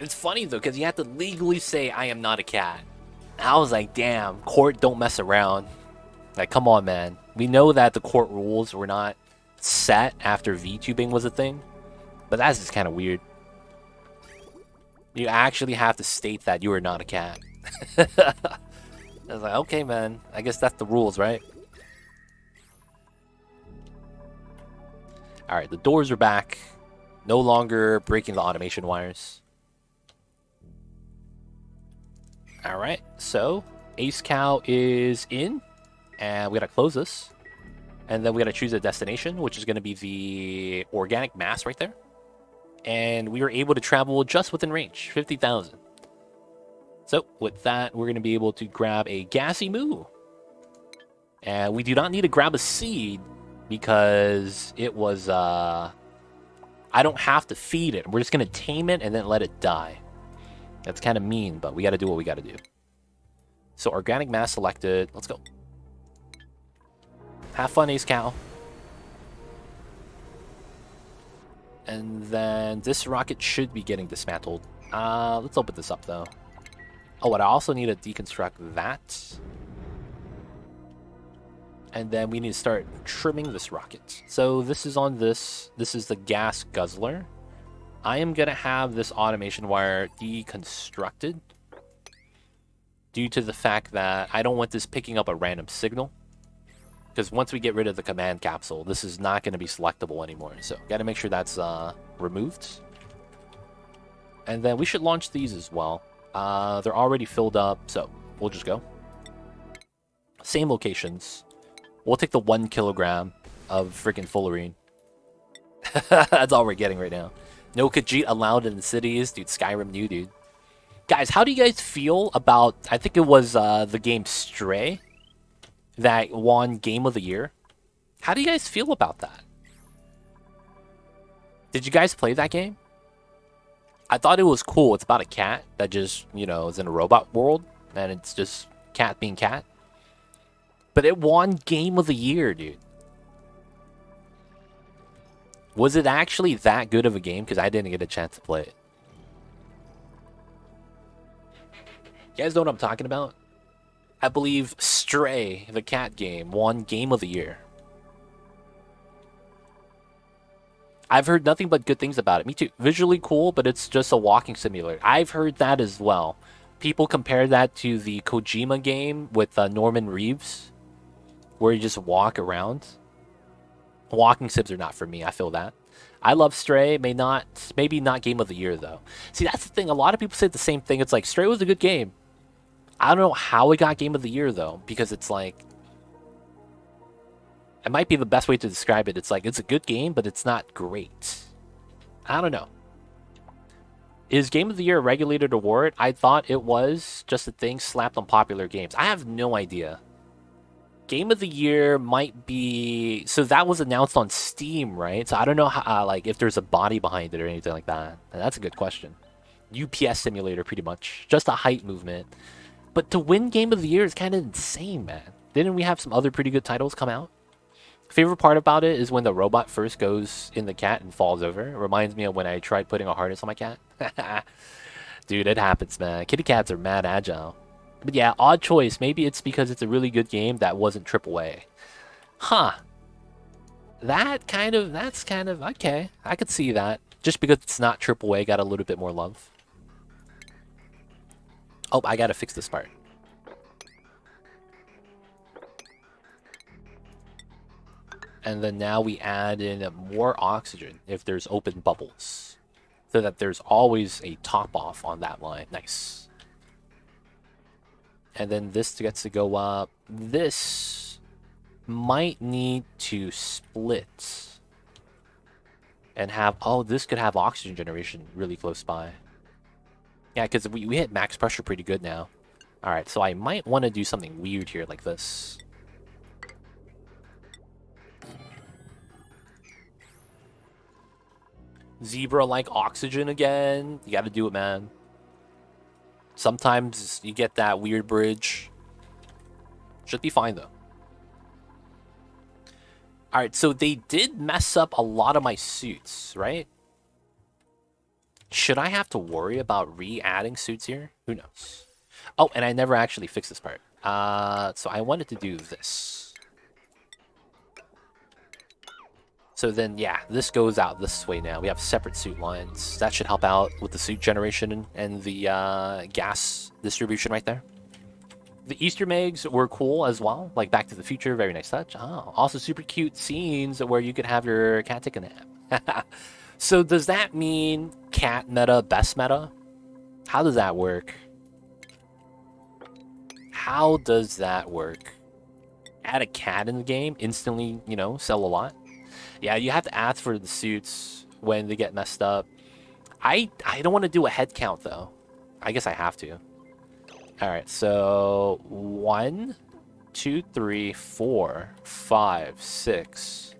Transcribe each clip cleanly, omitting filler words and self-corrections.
It's funny though, because you have to legally say, I am not a cat. I was like, damn, court don't mess around. Like, come on, man. We know that the court rules were not set after VTubing was a thing, but that's just kind of weird. You actually have to state that you are not a cat. I was like, okay, man. I guess that's the rules, right? Alright, the doors are back. No longer breaking the automation wires. Alright, so Ace Cow is in. And we gotta close this. And then we gotta choose a destination, which is gonna be the organic mass right there. And we were able to travel just within range, 50,000. So with that, we're gonna be able to grab a gassy moo. And we do not need to grab a seed because it was, I don't have to feed it. We're just gonna tame it and then let it die. That's kind of mean, but we gotta do what we gotta do. So organic mass selected. Let's go. Have fun, Ace Cow. And then this rocket should be getting dismantled. Let's open this up though. Oh, and I also need to deconstruct that. And then we need to start trimming this rocket. So this is on this. This is the gas guzzler. I am going to have this automation wire deconstructed due to the fact that I don't want this picking up a random signal. Because once we get rid of the command capsule, this is not going to be selectable anymore. So got to make sure that's removed. And then we should launch these as well. They're already filled up, so we'll just go. Same locations. We'll take the 1 kilogram of freaking fullerene. That's all we're getting right now. No Khajiit allowed in the cities. Dude, Skyrim new, dude. Guys, how do you guys feel about... I think it was the game Stray that won Game of the Year. How do you guys feel about that? Did you guys play that game? I thought it was cool. It's about a cat that just, you know, is in a robot world. And it's just cat being cat. But it won Game of the Year, dude. Was it actually that good of a game? Because I didn't get a chance to play it. You guys know what I'm talking about? I believe Stray, the cat game, won Game of the Year. I've heard nothing but good things about it. Me too. Visually cool, but it's just a walking simulator. I've heard that as well. People compare that to the Kojima game with Norman Reeves, where you just walk around. Walking sims are not for me. I feel that. I love Stray. Maybe not Game of the Year, though. See, that's the thing. A lot of people say the same thing. It's like, Stray was a good game. I don't know how it got Game of the Year, though, because it's like... It might be the best way to describe it. It's like, it's a good game, but it's not great. I don't know. Is Game of the Year a regulated award? I thought it was just a thing slapped on popular games. I have no idea. Game of the Year might be... So that was announced on Steam, right? So I don't know how, like, if there's a body behind it or anything like that. And that's a good question. UPS simulator, pretty much. Just a height movement. But to win Game of the Year is kind of insane, man. Didn't we have some other pretty good titles come out? Favorite part about it is when the robot first goes in the cat and falls over. It reminds me of when I tried putting a harness on my cat. Dude, it happens, man. Kitty cats are mad agile. But yeah, odd choice. Maybe it's because it's a really good game that wasn't AAA. Huh. That's kind of, okay. I could see that. Just because it's not AAA, got a little bit more love. Oh, I gotta fix this part. And then now we add in more oxygen if there's open bubbles. So that there's always a top off on that line. Nice. And then this gets to go up. This might need to split. And have... Oh, this could have oxygen generation really close by. Yeah, because we hit max pressure pretty good now. Alright, so I might want to do something weird here like this. Zebra-like oxygen again. You gotta do it, man. Sometimes you get that weird bridge. Should be fine, though. Alright, so they did mess up a lot of my suits, right? Should I have to worry about re-adding suits here? Who knows? Oh, and I never actually fixed this part. So I wanted to do this. So then, yeah, this goes out this way now. We have separate suit lines. That should help out with the suit generation and the gas distribution right there. The Easter eggs were cool as well, like Back to the Future, very nice touch. Oh, also super cute scenes where you could have your cat take a nap. So does that mean cat meta, best meta? How does that work? How does that work? Add a cat in the game, instantly, you know, sell a lot? Yeah, you have to ask for the suits when they get messed up. I don't want to do a head count, though. I guess I have to. Alright, so 1, 2, 3, 4, 5, 6.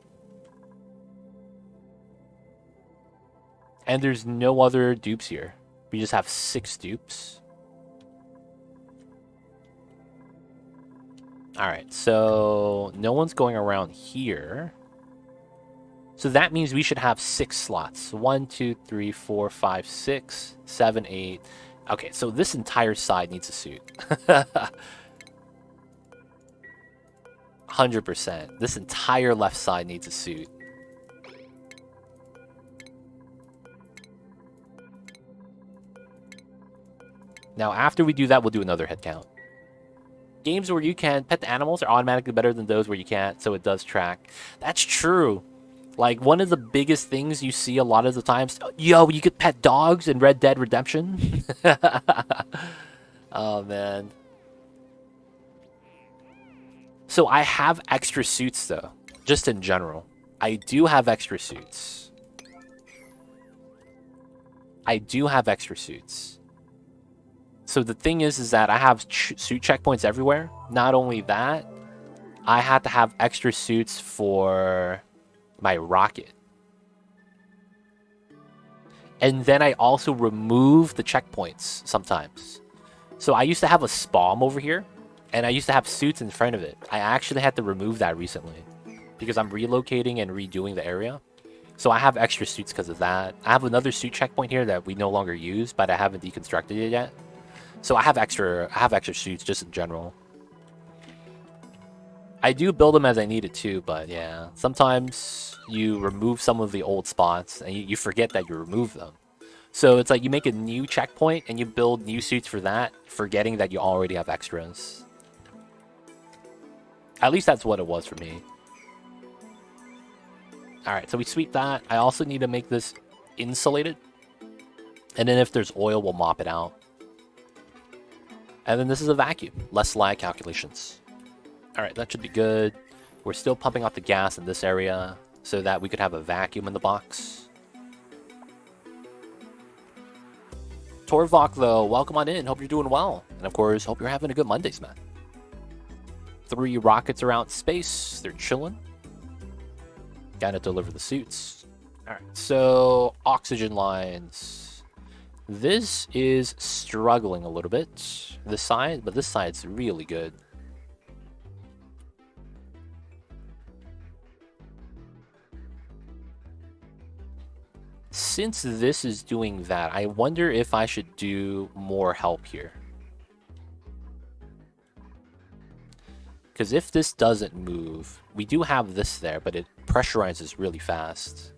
And there's no other dupes here. We just have 6 dupes. Alright, so no one's going around here. So that means we should have 6 slots. 1, 2, 3, 4, 5, 6, 7, 8. Okay, so this entire side needs a suit. 100%. This entire left side needs a suit. Now, after we do that, we'll do another head count. Games where you can pet the animals are automatically better than those where you can't, so it does track. That's true. Like, one of the biggest things you see a lot of the times, yo, you could pet dogs in Red Dead Redemption? Oh, man. So I have extra suits, though, just in general. I do have extra suits. I do have extra suits. So the thing is that I have suit checkpoints everywhere. Not only that, I had to have extra suits for my rocket. And then I also remove the checkpoints sometimes. So I used to have a spawn over here, and I used to have suits in front of it. I actually had to remove that recently because I'm relocating and redoing the area. So I have extra suits because of that. I have another suit checkpoint here that we no longer use, but I haven't deconstructed it yet. So I have extra suits just in general. I do build them as I need it too, but yeah, sometimes you remove some of the old spots and you forget that you removed them. So it's like you make a new checkpoint and you build new suits for that, forgetting that you already have extras. At least that's what it was for me. Alright, so we sweep that. I also need to make this insulated. And then if there's oil, we'll mop it out. And then this is a vacuum. Less lag calculations. Alright, that should be good. We're still pumping out the gas in this area so that we could have a vacuum in the box. Torvok, though, welcome on in. Hope you're doing well. And of course, hope you're having a good Mondays, man. 3 rockets are out in space. They're chilling. Gotta deliver the suits. Alright, so oxygen lines. This is struggling a little bit. This side, but this side's really good. Since this is doing that, I wonder if I should do more help here. Because if this doesn't move, we do have this there, but it pressurizes really fast.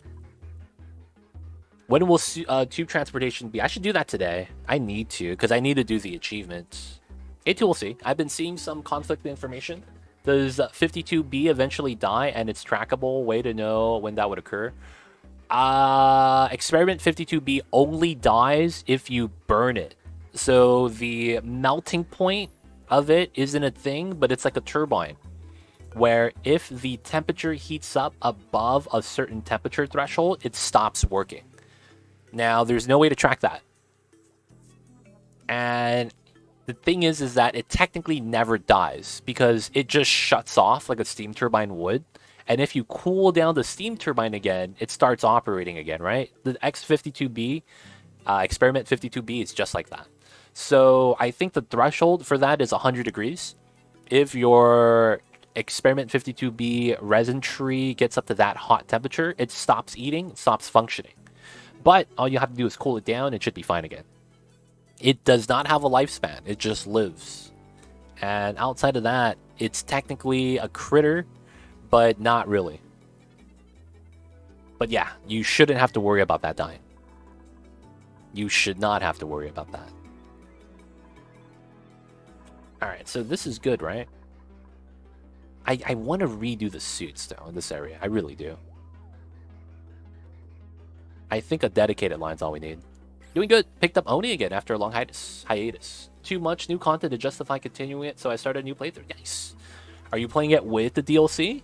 When will tube transportation be? I should do that today. I need to, because I need to do the achievement. A2 will see. I've been seeing some conflict information. Does 52B eventually die, and it's trackable way to know when that would occur? Experiment 52B only dies if you burn it. So the melting point of it isn't a thing, but it's like a turbine where if the temperature heats up above a certain temperature threshold, it stops working. Now, there's no way to track that. And the thing is that it technically never dies because it just shuts off like a steam turbine would. And if you cool down the steam turbine again, it starts operating again, right? The X52B, Experiment 52B is just like that. So I think the threshold for that is 100 degrees. If your Experiment 52B resin tree gets up to that hot temperature, it stops eating, it stops functioning. But all you have to do is cool it down, it should be fine again. It does not have a lifespan, it just lives. And outside of that, it's technically a critter, but not really. But yeah, you shouldn't have to worry about that dying. You should not have to worry about that. Alright, so this is good, right? I want to redo the suits, though, in this area. I really do. I think a dedicated line's all we need. Doing good. Picked up Oni again after a long hiatus. Too much new content to justify continuing it, so I started a new playthrough. Nice. Are you playing it with the DLC?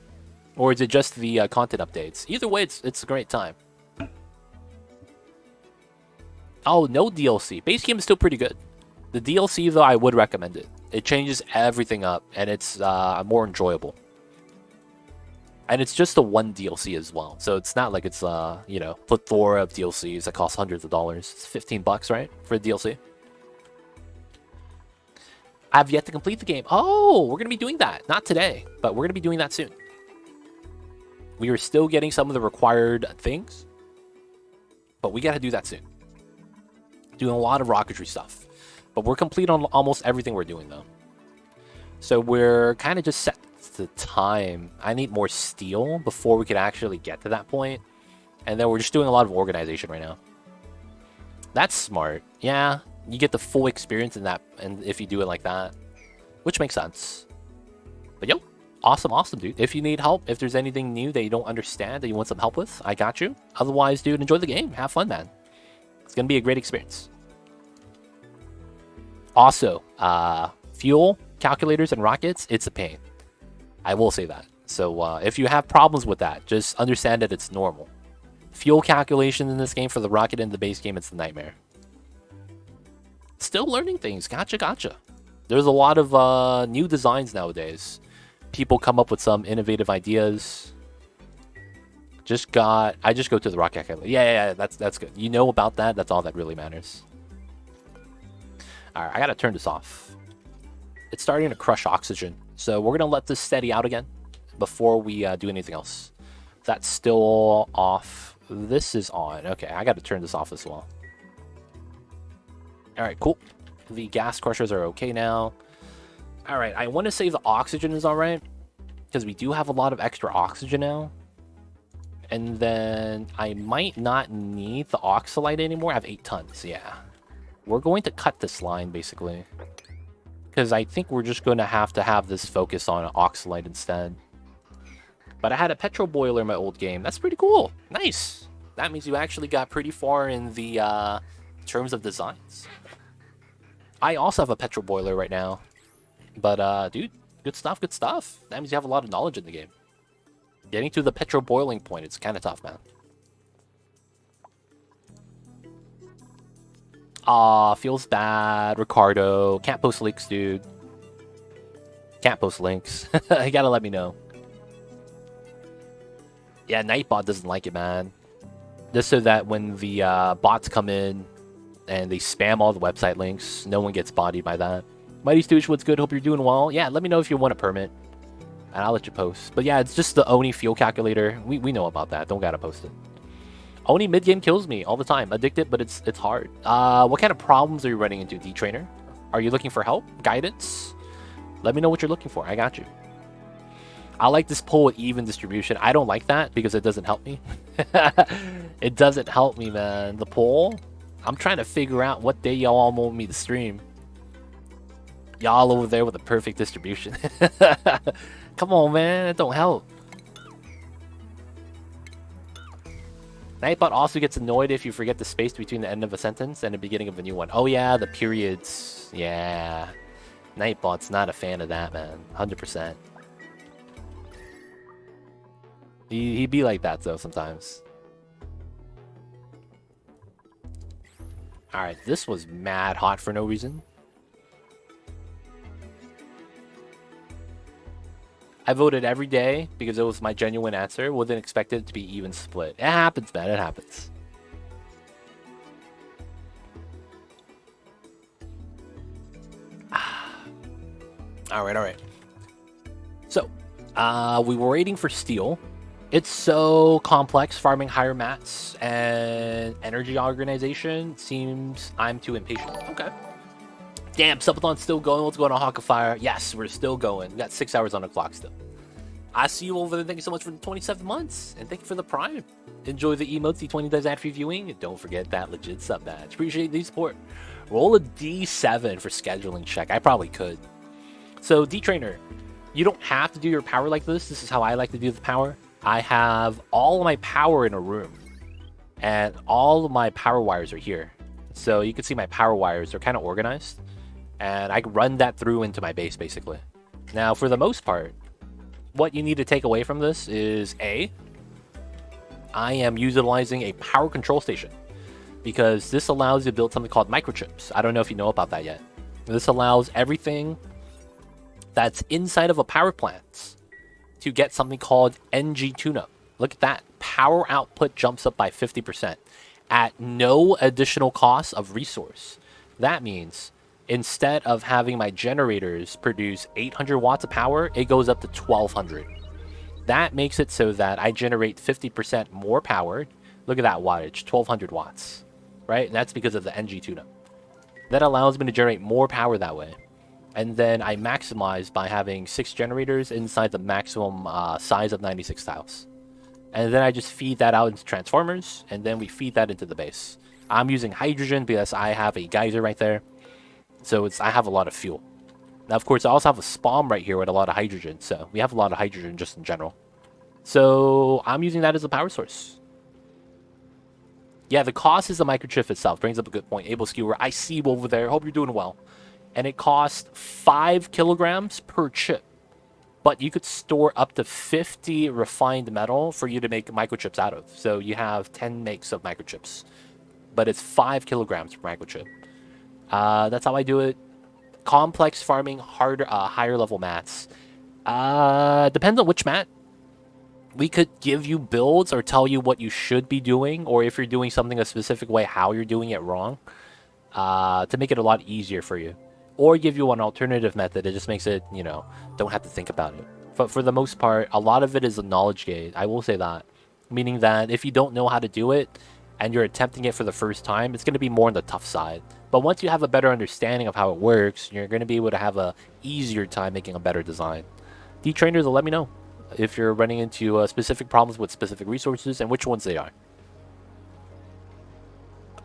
Or is it just the content updates? Either way, it's a great time. Oh, no DLC. Base game is still pretty good. The DLC, though, I would recommend it. It changes everything up, and it's more enjoyable. And it's just the one DLC as well. So it's not like it's, you know, plethora of DLCs that cost hundreds of dollars. It's $15, right? For a DLC. I have yet to complete the game. Oh, we're going to be doing that. Not today, but we're going to be doing that soon. We are still getting some of the required things, but we got to do that soon. Doing a lot of rocketry stuff. But we're complete on almost everything we're doing, though. So we're kind of just set to time. I need more steel before we could actually get to that point. And then we're just doing a lot of organization right now. That's smart. Yeah, you get the full experience in that, and if you do it like that, which makes sense. But yo, awesome, dude. If you need help, if there's anything new that you don't understand that you want some help with, I got you. Otherwise, dude, enjoy the game. Have fun, man. It's gonna be a great experience. Also, fuel, calculators, and rockets, it's a pain. I will say that. So if you have problems with that, just understand that it's normal. Fuel calculations in this game for the rocket and the base game, it's a nightmare. Still learning things. Gotcha. There's a lot of new designs nowadays. People come up with some innovative ideas. I just go to the rocket calculator. Yeah, that's good. You know about that. That's all that really matters. Alright, I gotta turn this off. It's starting to crush oxygen. So we're gonna let this steady out again before we do anything else. That's still off. This is on. Okay, I gotta turn this off as well. Alright, cool. The gas crushers are okay now. Alright, I want to say the oxygen is alright, because we do have a lot of extra oxygen now. And then I might not need the oxalite anymore. I have 8 tons, yeah. We're going to cut this line, basically. Because I think we're just going to have this focus on oxalite instead. But I had a petrol boiler in my old game. That's pretty cool. Nice. That means you actually got pretty far in the terms of designs. I also have a petrol boiler right now. But, dude, good stuff. That means you have a lot of knowledge in the game. Getting to the petrol boiling point, it's kind of tough, man. Feels bad. Ricardo. Can't post links, dude. Can't post links. You gotta let me know. Yeah, Nightbot doesn't like it, man. Just so that when the bots come in and they spam all the website links, no one gets bodied by that. Mighty Stooge, what's good? Hope you're doing well. Yeah, let me know if you want a permit, and I'll let you post. But yeah, it's just the Oni fuel calculator. We know about that. Don't gotta post it. Oni mid-game kills me all the time. Addicted, but it's hard. What kind of problems are you running into, D-Trainer? Are you looking for help? Guidance? Let me know what you're looking for. I got you. I like this poll with even distribution. I don't like that because it doesn't help me. It doesn't help me, man. The poll? I'm trying to figure out what day y'all want me to stream. Y'all over there with the perfect distribution. Come on, man. It don't help. Nightbot also gets annoyed if you forget the space between the end of a sentence and the beginning of a new one. Oh yeah, the periods. Yeah. Nightbot's not a fan of that, man. 100%. He'd be like that, though, sometimes. Alright, this was mad hot for no reason. I voted every day because it was my genuine answer. Wasn't expected it to be even split. It happens, man. It happens. All right. So, we were waiting for steel. It's so complex farming higher mats and energy organization. Seems I'm too impatient. Okay. Damn, Subathon's still going. Let's go on a Hawk of Fire. Yes, we're still going. We got 6 hours on the clock still. I see you over there. Thank you so much for the 27 months. And thank you for the Prime. Enjoy the emotes, the 20 days after viewing. And don't forget that legit sub badge. Appreciate the support. Roll a D7 for scheduling check. I probably could. So, D-Trainer, you don't have to do your power like this. This is how I like to do the power. I have all of my power in a room. And all of my power wires are here. So you can see my power wires are kind of organized. And I can run that through into my base, basically. Now, for the most part, what you need to take away from this is I am utilizing a power control station because this allows you to build something called microchips. I don't know if you know about that yet. This allows everything that's inside of a power plant to get something called NG tune-up. Look at that. Power output jumps up by 50% at no additional cost of resource. That means instead of having my generators produce 800 watts of power, it goes up to 1200. That makes it so that I generate 50% more power. Look at that wattage, 1200 watts, right? And that's because of the NG tune-up. That allows me to generate more power that way. And then I maximize by having 6 generators inside the maximum size of 96 tiles. And then I just feed that out into transformers, and then we feed that into the base. I'm using hydrogen because I have a geyser right there. So I have a lot of fuel. Now, of course, I also have a spawn right here with a lot of hydrogen. So we have a lot of hydrogen just in general. So I'm using that as a power source. Yeah, the cost is the microchip itself. Brings up a good point. Able Skewer, I see you over there. Hope you're doing well. And it costs 5 kilograms per chip. But you could store up to 50 refined metal for you to make microchips out of. So you have 10 makes of microchips. But it's 5 kilograms per microchip. That's how I do it. Complex farming, harder, higher level mats. Depends on which mat. We could give you builds or tell you what you should be doing, or if you're doing something a specific way, how you're doing it wrong, to make it a lot easier for you. Or give you an alternative method. It just makes it, don't have to think about it. But for the most part, a lot of it is a knowledge gate. I will say that. Meaning that if you don't know how to do it, and you're attempting it for the first time, it's going to be more on the tough side. But once you have a better understanding of how it works, you're going to be able to have a easier time making a better design. D-Trainers will let me know if you're running into specific problems with specific resources and which ones they are.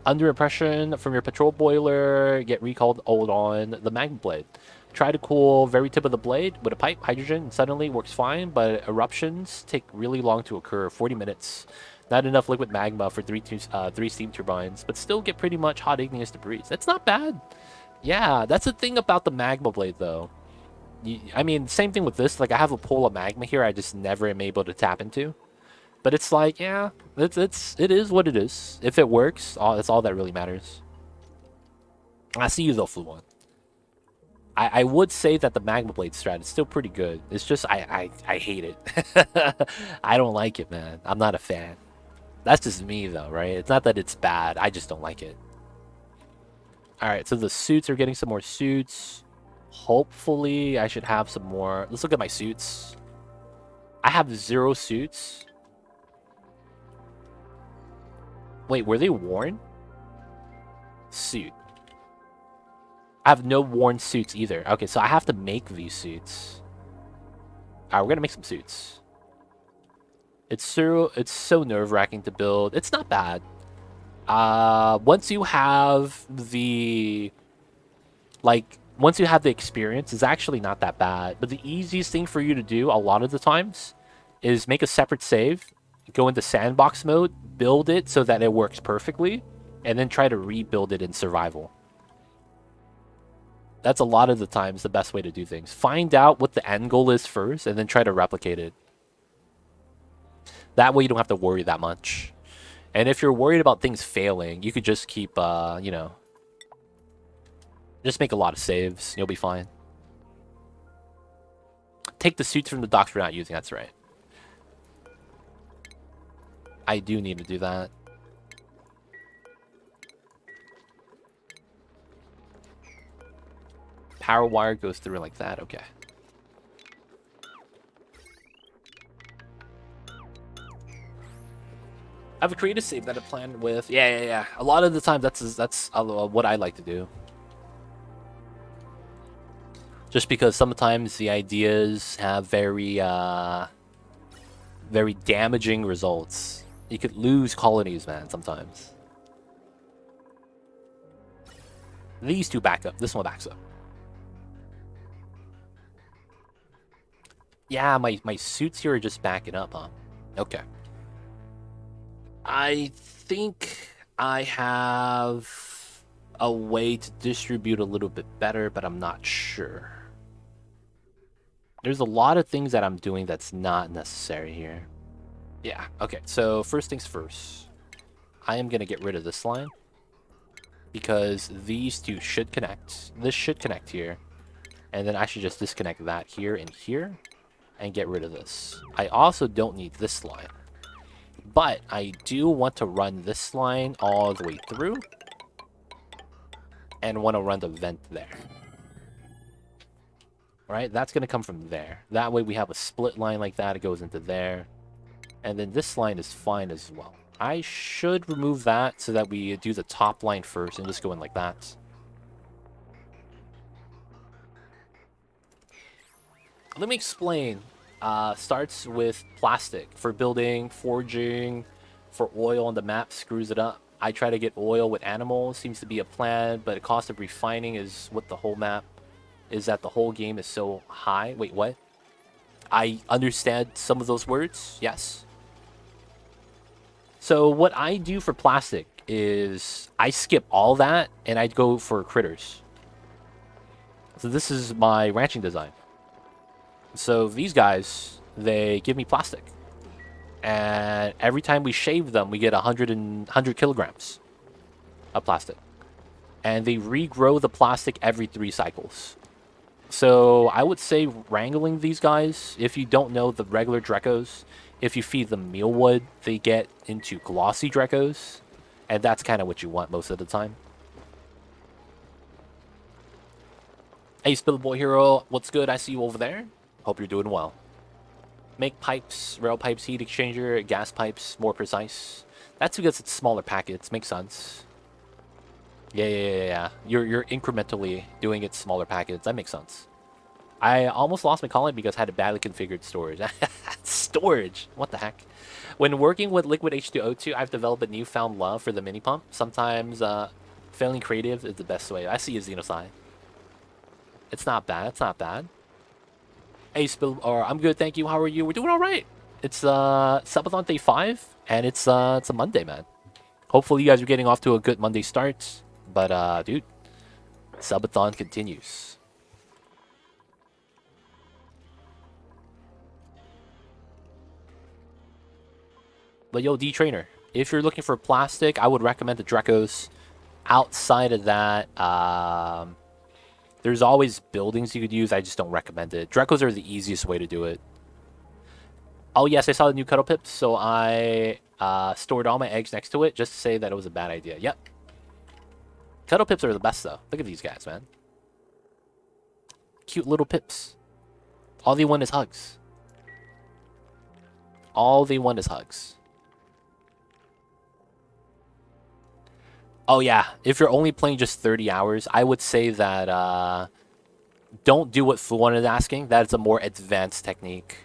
Under impression from your patrol boiler, get recalled hold on the magma blade. Try to cool very tip of the blade with a pipe, hydrogen, and suddenly works fine, but eruptions take really long to occur, 40 minutes. Not enough liquid magma for 3 steam turbines, but still get pretty much hot igneous debris. That's not bad. Yeah, that's the thing about the magma blade, though. I mean, same thing with this. Like, I have a pool of magma here I just never am able to tap into. But it's like, yeah, it is what it is. If it works, that's all that really matters. I see you, though, Fluon. I would say that the magma blade strat is still pretty good. It's just, I hate it. I don't like it, man. I'm not a fan. That's just me, though, right? It's not that it's bad. I just don't like it. All right, so the suits are getting some more suits. Hopefully, I should have some more. Let's look at my suits. I have 0 suits. Wait, were they worn? Suit. I have no worn suits either. Okay, so I have to make these suits. All right, we're going to make some suits. It's so nerve-wracking to build. It's not bad. Once you have the experience, it's actually not that bad. But the easiest thing for you to do a lot of the times is make a separate save, go into sandbox mode, build it so that it works perfectly, and then try to rebuild it in survival. That's a lot of the times the best way to do things. Find out what the end goal is first, and then try to replicate it. That way you don't have to worry that much. And if you're worried about things failing, you could just keep, just make a lot of saves. You'll be fine. Take the suits from the docks we're not using. That's right. I do need to do that. Power wire goes through like that. Okay. I have a creative save that I planned with. Yeah. A lot of the time, that's what I like to do. Just because sometimes the ideas have very damaging results. You could lose colonies, man, sometimes. These two back up. This one backs up. Yeah, my suits here are just backing up, huh? Okay. I think I have a way to distribute a little bit better, but I'm not sure. There's a lot of things that I'm doing that's not necessary here. Yeah, okay. So first things first. I am going to get rid of this line because these two should connect. This should connect here. And then I should just disconnect that here and here and get rid of this. I also don't need this line. But I do want to run this line all the way through and want to run the vent there. Right? That's going to come from there. That way we have a split line like that. It goes into there. And then this line is fine as well. I should remove that so that we do the top line first and just go in like that. Let me explain. Starts with plastic for building, forging, for oil on the map, screws it up. I try to get oil with animals, seems to be a plan, but the cost of refining is what the whole map is, that the whole game is so high. Wait, what? I understand some of those words, yes. So what I do for plastic is I skip all that and I go for critters. So this is my ranching design. So these guys, they give me plastic. And every time we shave them, we get 100 kilograms of plastic. And they regrow the plastic every 3 cycles. So I would say wrangling these guys, if you don't know the regular Drecos, if you feed them mealwood, they get into glossy Drecos. And that's kind of what you want most of the time. Hey, Spillboy Hero, what's good? I see you over there. Hope you're doing well. Make pipes, rail pipes, heat exchanger, gas pipes more precise. That's because it's smaller packets. Makes sense. Yeah. You're incrementally doing it smaller packets. That makes sense. I almost lost my colony because I had a badly configured storage. Storage? What the heck? When working with liquid H2O2, I've developed a newfound love for the mini pump. Sometimes failing creative is the best way. I see a Xenocide. It's not bad. It's not bad. Hey, I'm good, thank you. How are you? We're doing all right. It's Subathon Day 5, and it's a Monday, man. Hopefully, you guys are getting off to a good Monday start. But, dude, Subathon continues. But yo, D-Trainer, if you're looking for plastic, I would recommend the Drecos. Outside of that, there's always buildings you could use. I just don't recommend it. Drecos are the easiest way to do it. Oh, yes, I saw the new Cuddle Pips, so I stored all my eggs next to it just to say that it was a bad idea. Yep. Cuddle Pips are the best, though. Look at these guys, man. Cute little pips. All they want is hugs. All they want is hugs. Oh, yeah. If you're only playing just 30 hours, I would say that don't do what Fluon is asking. That is a more advanced technique.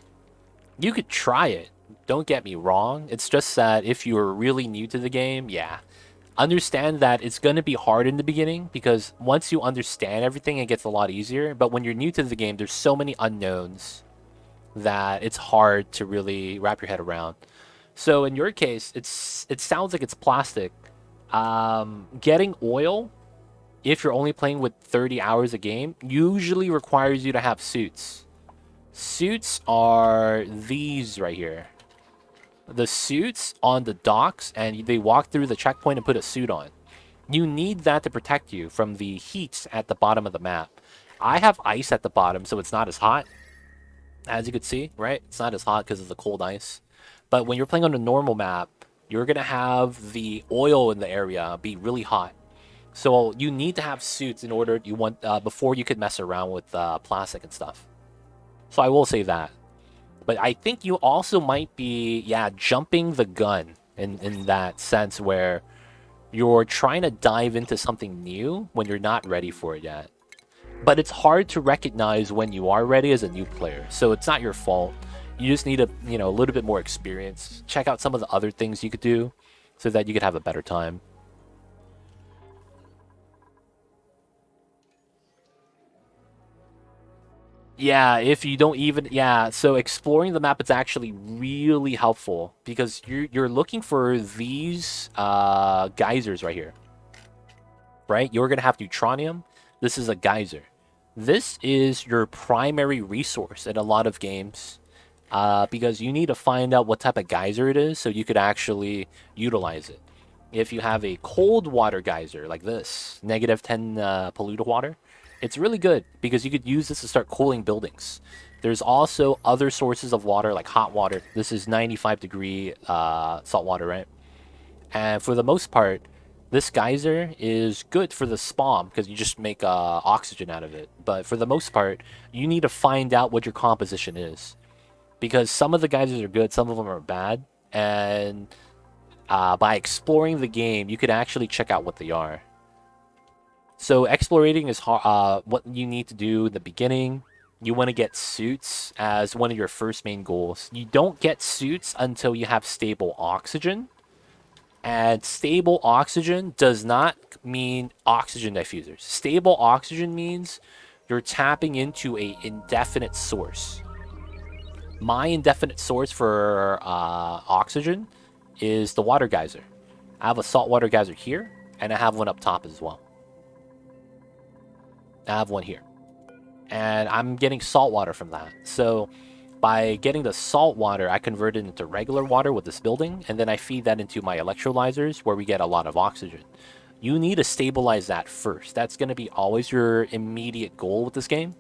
You could try it. Don't get me wrong. It's just that if you're really new to the game, yeah. Understand that it's going to be hard in the beginning because once you understand everything, it gets a lot easier. But when you're new to the game, there's so many unknowns that it's hard to really wrap your head around. So in your case, it sounds like it's plastic. Getting oil, if you're only playing with 30 hours a game, usually requires you to have suits. Suits are these right here. The suits on the docks, and they walk through the checkpoint and put a suit on. You need that to protect you from the heat at the bottom of the map. I have ice at the bottom, so it's not as hot. As you could see, right? It's not as hot because of the cold ice. But when you're playing on a normal map, you're going to have the oil in the area be really hot. So you need to have suits in order before you could mess around with plastic and stuff. So I will say that. But I think you also might be, jumping the gun in that sense where you're trying to dive into something new when you're not ready for it yet. But it's hard to recognize when you are ready as a new player. So it's not your fault. You just need a little bit more experience. Check out some of the other things you could do so that you could have a better time. Yeah, if you don't even so exploring the map is actually really helpful because you're looking for these geysers right here, right? You're gonna have neutronium. This is a geyser. This is your primary resource in a lot of games because you need to find out what type of geyser it is so you could actually utilize it. If you have a cold water geyser like this, -10 polluted water, it's really good because you could use this to start cooling buildings. There's also other sources of water like hot water. This is 95-degree salt water, right? And for the most part, this geyser is good for the spawn because you just make oxygen out of it. But for the most part, you need to find out what your composition is because some of the geysers are good, some of them are bad, and by exploring the game, you could actually check out what they are. So explorating is what you need to do in the beginning. You want to get suits as one of your first main goals. You don't get suits until you have stable oxygen. And stable oxygen does not mean oxygen diffusers. Stable oxygen means you're tapping into a indefinite source. My indefinite source for oxygen is the water geyser. I have a saltwater geyser here, and I have one up top as well. I have one here. And I'm getting salt water from that. So by getting the salt water, I convert it into regular water with this building, and then I feed that into my electrolyzers where we get a lot of oxygen. You need to stabilize that first. That's going to be always your immediate goal with this game.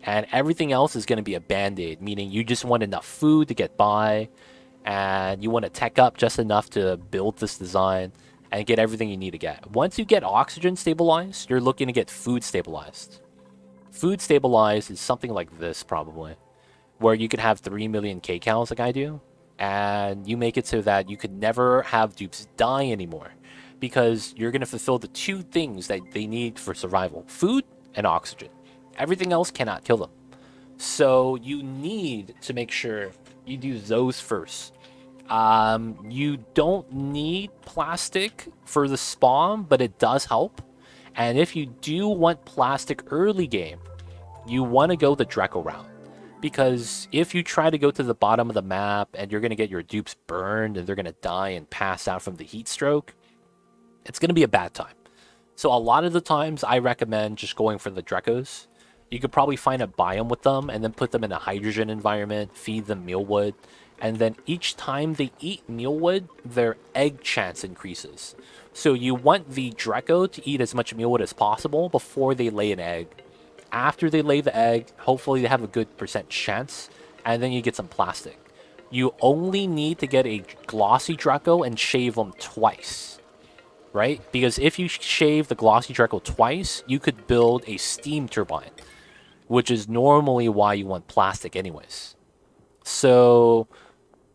And everything else is going to be a band-aid, meaning you just want enough food to get by, and you want to tech up just enough to build this design and get everything you need to get. Once you get oxygen stabilized, you're looking to get food stabilized. Food stabilized is something like this, probably, where you could have 3 million kcals like I do, and you make it so that you could never have dupes die anymore because you're going to fulfill the two things that they need for survival: food and oxygen. Everything else cannot kill them. So you need to make sure you do those first. You don't need plastic for the spawn, but it does help. And if you do want plastic early game, you want to go the Draco route. Because if you try to go to the bottom of the map and you're going to get your dupes burned and they're going to die and pass out from the heat stroke, it's going to be a bad time. So a lot of the times I recommend just going for the Dracos. You could probably find a biome with them and then put them in a hydrogen environment, feed them mealwood, and then each time they eat mealwood, their egg chance increases. So you want the Draco to eat as much mealwood as possible before they lay an egg. After they lay the egg, hopefully they have a good percent chance, and then you get some plastic. You only need to get a glossy Draco and shave them twice, right? Because if you shave the glossy Draco twice, you could build a steam turbine, which is normally why you want plastic anyways. So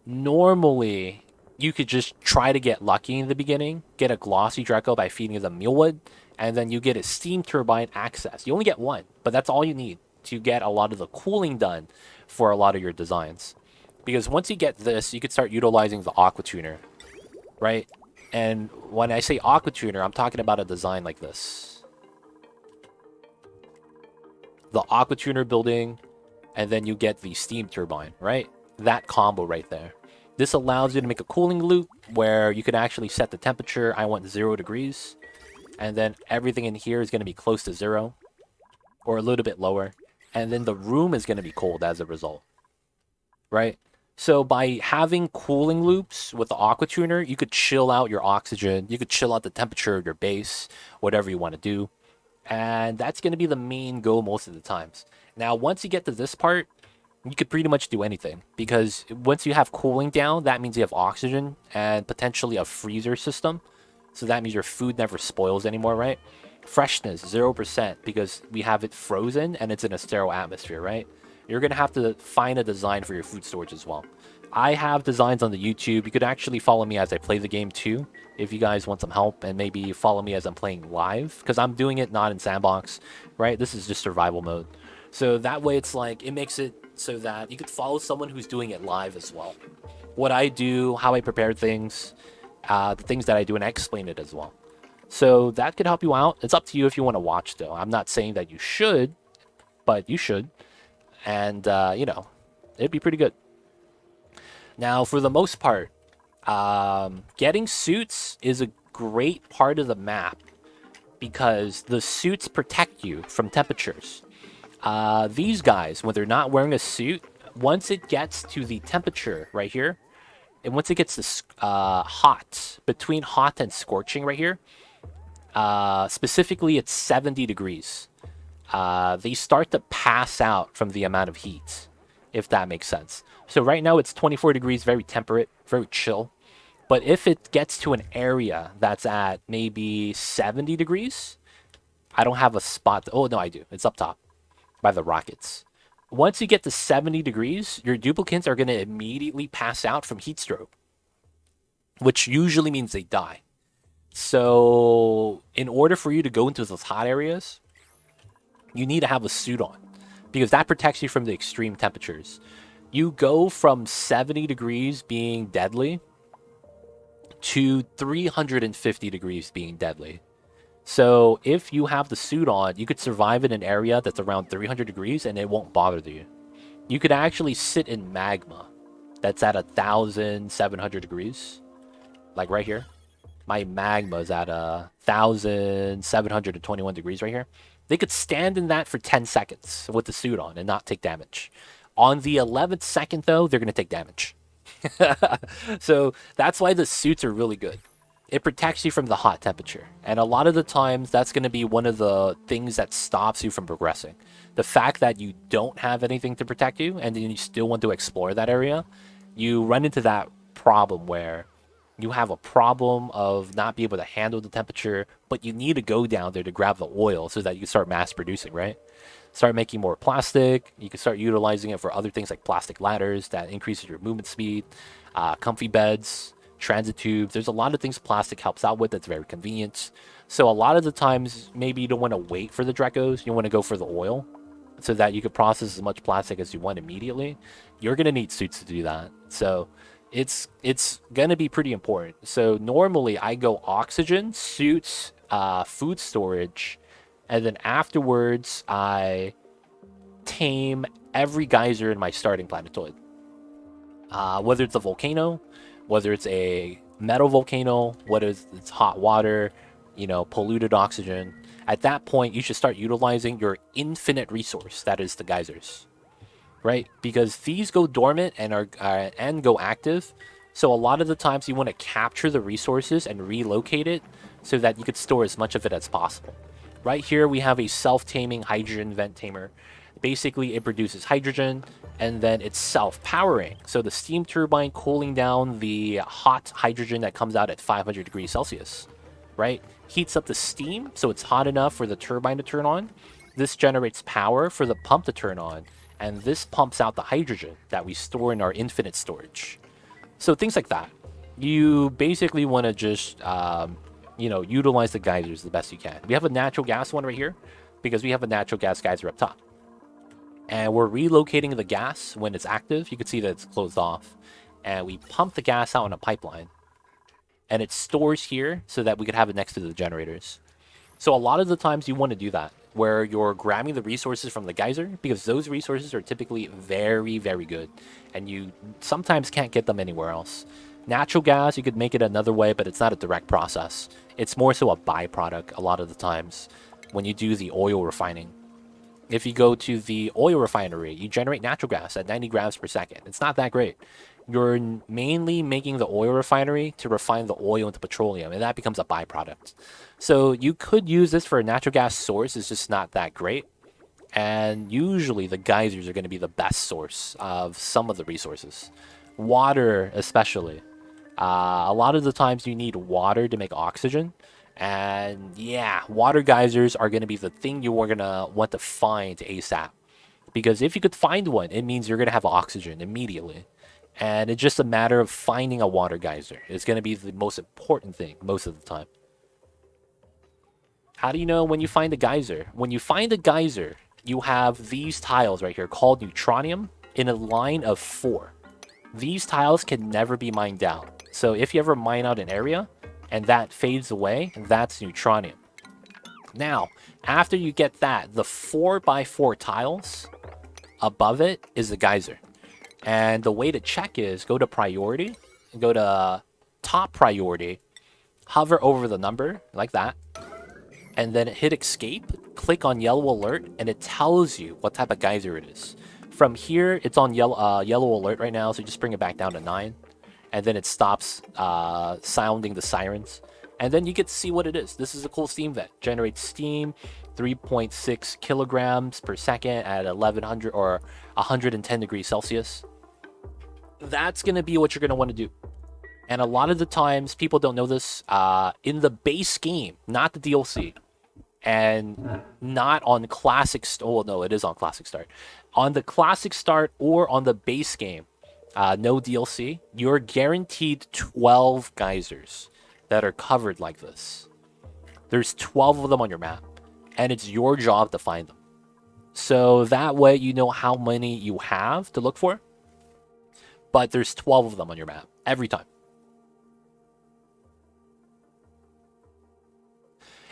normally you could just try to get lucky in the beginning, get a glossy Draco by feeding them mealwood, and then you get a steam turbine access. You only get one, but that's all you need to get a lot of the cooling done for a lot of your designs. Because once you get this, you could start utilizing the aqua tuner, right? And when I say aqua tuner, I'm talking about a design like this. The aqua tuner building, and then you get the steam turbine, right? That combo right there. This allows you to make a cooling loop where you can actually set the temperature. I want 0 degrees. And then everything in here is going to be close to 0 or a little bit lower. And then the room is going to be cold as a result, right? So by having cooling loops with the aqua tuner, you could chill out your oxygen. You could chill out the temperature of your base, whatever you want to do. And that's going to be the main goal most of the times. Now, once you get to this part, you could pretty much do anything because once you have cooling down, that means you have oxygen and potentially a freezer system. So that means your food never spoils anymore, right? Freshness, 0% because we have it frozen and it's in a sterile atmosphere, right? You're going to have to find a design for your food storage as well. I have designs on the YouTube. You could actually follow me as I play the game too, if you guys want some help, and maybe follow me as I'm playing live, because I'm doing it not in sandbox, right? This is just survival mode. So that way it's like, it makes it so that you could follow someone who's doing it live as well. What I do, how I prepare things, the things that I do, and I explain it as well. So that could help you out. It's up to you if you want to watch, though. I'm not saying that you should, but you should. And, it'd be pretty good. Now, for the most part, getting suits is a great part of the map because the suits protect you from temperatures. These guys, when they're not wearing a suit, once it gets to the temperature right here, and once it gets to hot, between hot and scorching right here, specifically it's 70 degrees. They start to pass out from the amount of heat, if that makes sense. So right now it's 24 degrees, very temperate, very chill. But if it gets to an area that's at maybe 70 degrees, I don't have a spot. Oh, no, I do. It's up top by the rockets. Once you get to 70 degrees, your duplicates are going to immediately pass out from heat stroke, which usually means they die. So in order for you to go into those hot areas, you need to have a suit on because that protects you from the extreme temperatures. You go from 70 degrees being deadly to 350 degrees being deadly. So if you have the suit on, you could survive in an area that's around 300 degrees and it won't bother you. You could actually sit in magma that's at 1,700 degrees, like right here. My magma is at 1,721 degrees right here. They could stand in that for 10 seconds with the suit on and not take damage. On the 11th second, though, they're going to take damage. So that's why the suits are really good. It protects you from the hot temperature. And a lot of the times, that's going to be one of the things that stops you from progressing. The fact that you don't have anything to protect you and then you still want to explore that area, you run into that problem where you have a problem of not being able to handle the temperature, but you need to go down there to grab the oil so that you can start mass producing, right? Start making more plastic. You can start utilizing it for other things like plastic ladders that increases your movement speed, comfy beds, transit tubes. There's a lot of things plastic helps out with that's very convenient. So a lot of the times, maybe you don't want to wait for the Drecos. You want to go for the oil so that you can process as much plastic as you want immediately. You're going to need suits to do that. So it's going to be pretty important. So normally I go oxygen, suits, food storage, and then afterwards I tame every geyser in my starting planetoid. Whether it's a volcano, whether it's a metal volcano, whether it's hot water, polluted oxygen. At that point, you should start utilizing your infinite resource, that is the geysers, right? Because these go dormant and go active. So a lot of the times you want to capture the resources and relocate it so that you could store as much of it as possible. Right here we have a self-taming hydrogen vent tamer. Basically, it produces hydrogen and then it's self-powering. So the steam turbine cooling down the hot hydrogen that comes out at 500 degrees Celsius, right? Heats up the steam so it's hot enough for the turbine to turn on. This generates power for the pump to turn on, and this pumps out the hydrogen that we store in our infinite storage. So things like that. You basically want to just, utilize the geysers the best you can. We have a natural gas one right here because we have a natural gas geyser up top. And we're relocating the gas when it's active. You can see that it's closed off. And we pump the gas out on a pipeline. And it stores here so that we could have it next to the generators. So a lot of the times you want to do that, where you're grabbing the resources from the geyser, because those resources are typically very, very good. And you sometimes can't get them anywhere else. Natural gas, you could make it another way, but it's not a direct process. It's more so a byproduct a lot of the times when you do the oil refining. If you go to the oil refinery, you generate natural gas at 90 grams per second. It's not that great. You're mainly making the oil refinery to refine the oil into petroleum, and that becomes a byproduct. So you could use this for a natural gas source. It's just not that great. And usually the geysers are going to be the best source of some of the resources. Water, especially. A lot of the times you need water to make oxygen. And yeah, water geysers are going to be the thing you are going to want to find ASAP. Because if you could find one, it means you're going to have oxygen immediately. And it's just a matter of finding a water geyser. It's going to be the most important thing most of the time. How do you know when you find a geyser? When you find a geyser, you have these tiles right here called neutronium in a line of 4. These tiles can never be mined out. So if you ever mine out an area and that fades away, that's neutronium. Now, after you get that, the 4x4 tiles above it is the geyser. And the way to check is go to priority, and go to top priority, hover over the number like that, and then hit escape, click on yellow alert, and it tells you what type of geyser it is. From here, it's on yellow alert right now, so just bring it back down to 9. And then it stops sounding the sirens. And then you get to see what it is. This is a cool steam vent. Generates steam, 3.6 kilograms per second at 1100 or 110 degrees Celsius. That's going to be what you're going to want to do. And a lot of the times, people don't know this, in the base game, not the DLC, and not on Classic Start. Oh, no, it is on Classic Start. On the Classic Start or on the base game, no DLC, you're guaranteed 12 geysers that are covered like this. There's 12 of them on your map, and it's your job to find them. So that way you know how many you have to look for, but there's 12 of them on your map every time.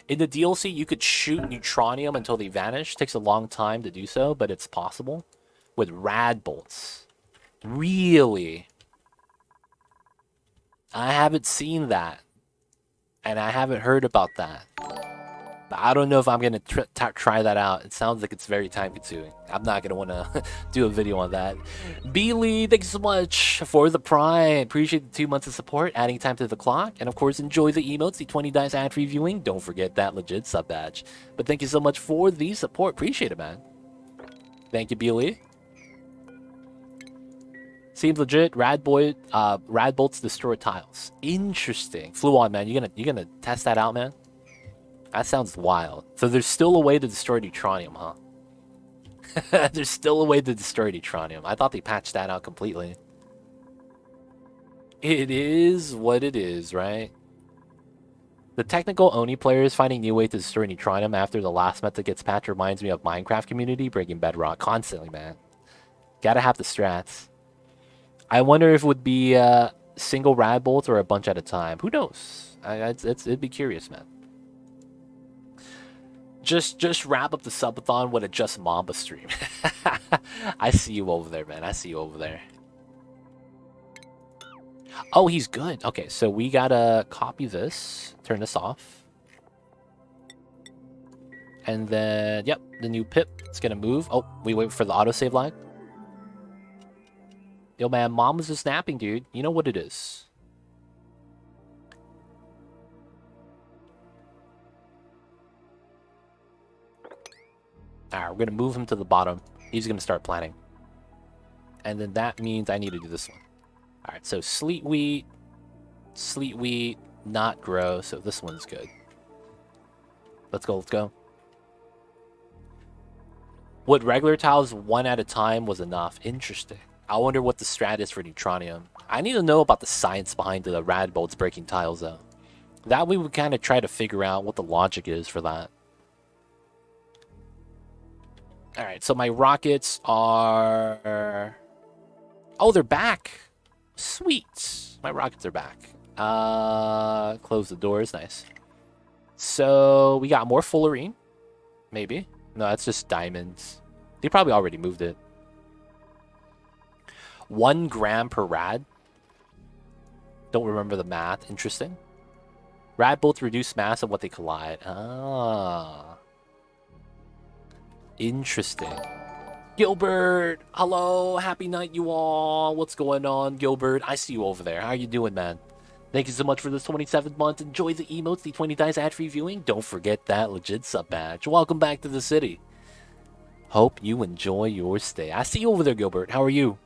In the DLC, you could shoot neutronium until they vanish. Takes a long time to do so, but it's possible. With rad bolts. Really? I haven't seen that. And I haven't heard about that. But I don't know if I'm going to try that out. It sounds like it's very time consuming. I'm not going to want to do a video on that. B-Lee, thanks so much for the Prime. Appreciate the 2 months of support, adding time to the clock. And of course, enjoy the emotes, the 20 dice ad-free viewing. Don't forget that legit sub badge. But thank you so much for the support. Appreciate it, man. Thank you, B-Lee. Seems legit. Rad bolts destroy tiles. Interesting. Flew on, man. You gonna test that out, man? That sounds wild. So there's still a way to destroy neutronium, huh? There's still a way to destroy neutronium. I thought they patched that out completely. It is what it is, right? The technical Oni players finding new ways to destroy neutronium after the last method gets patched reminds me of Minecraft community breaking bedrock constantly, man. Gotta have the strats. I wonder if it would be single rad bolts or a bunch at a time. Who knows? It'd be curious, man. Just wrap up the subathon with a Just Mamba stream. I see you over there, man. I see you over there. Oh, he's good. Okay, so we gotta copy this. Turn this off. And then, yep, the new pip. It's gonna move. Oh, we wait for the autosave line. Yo, man, Mama's just snapping, dude. You know what it is. Alright, we're going to move him to the bottom. He's going to start planting. And then that means I need to do this one. Alright, so sleet wheat, not grow. So this one's good. Let's go, let's go. What regular tiles one at a time was enough. Interesting. I wonder what the strat is for neutronium. I need to know about the science behind the rad bolts breaking tiles, though. That way we kind of try to figure out what the logic is for that. Alright, so my rockets are... Oh, they're back! Sweet! My rockets are back. Close the doors, nice. So, we got more fullerene. Maybe. No, that's just diamonds. They probably already moved it. 1 gram per rad. Don't remember the math. Interesting. Rad bolts reduce mass of what they collide. Ah. Interesting. Gilbert! Hello! Happy night, you all! What's going on, Gilbert? I see you over there. How are you doing, man? Thank you so much for this 27th month. Enjoy the emotes, the 20 dice ad-free viewing. Don't forget that legit sub badge. Welcome back to the city. Hope you enjoy your stay. I see you over there, Gilbert. How are you?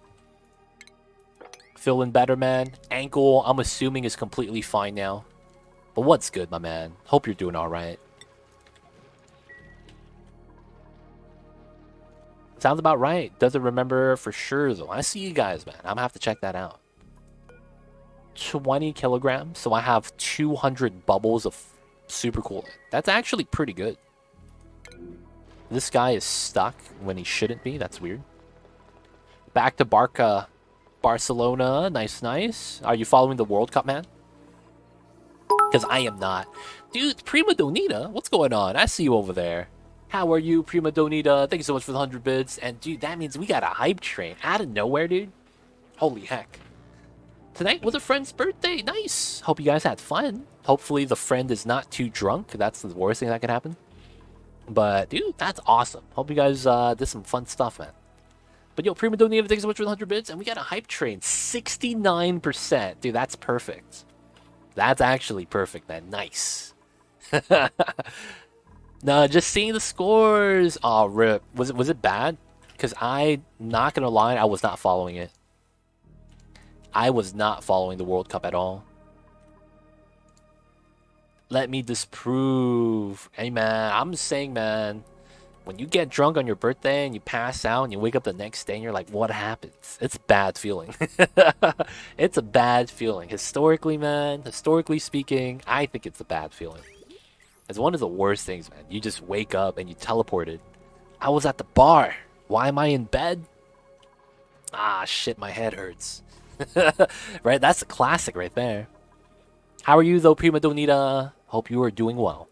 Feeling better, man? Ankle, I'm assuming, is completely fine now. But what's good, my man? Hope you're doing alright. Sounds about right. Doesn't remember for sure, though. I see you guys, man. I'm gonna have to check that out. 20 kilograms, so I have 200 bubbles of super cool. That's actually pretty good. This guy is stuck when he shouldn't be. That's weird. Back to Barcelona. Nice, nice. Are you following the World Cup, man? Because I am not. Dude, Prima Donita, what's going on? I see you over there. How are you, Prima Donita? Thank you so much for the 100 bits. And, dude, that means we got a hype train out of nowhere, dude. Holy heck. Tonight was a friend's birthday. Nice. Hope you guys had fun. Hopefully the friend is not too drunk. That's the worst thing that could happen. But, dude, that's awesome. Hope you guys did some fun stuff, man. But, yo, Prima Donita, thanks so much for the 100 bits. And we got a hype train. 69%. Dude, that's perfect. That's actually perfect, man. Nice. No, just seeing the scores. Oh, rip. Was it bad? Because I'm not going to lie, I was not following it. I was not following the World Cup at all. Let me disprove. Hey, man, I'm just saying, man, when you get drunk on your birthday and you pass out and you wake up the next day and you're like, what happens? It's a bad feeling. It's a bad feeling. Historically, man, historically speaking, I think it's a bad feeling. It's one of the worst things, man. You just wake up and you teleported. I was at the bar. Why am I in bed? Ah, shit, my head hurts. Right? That's a classic right there. How are you, though, Prima Donita? Hope you are doing well.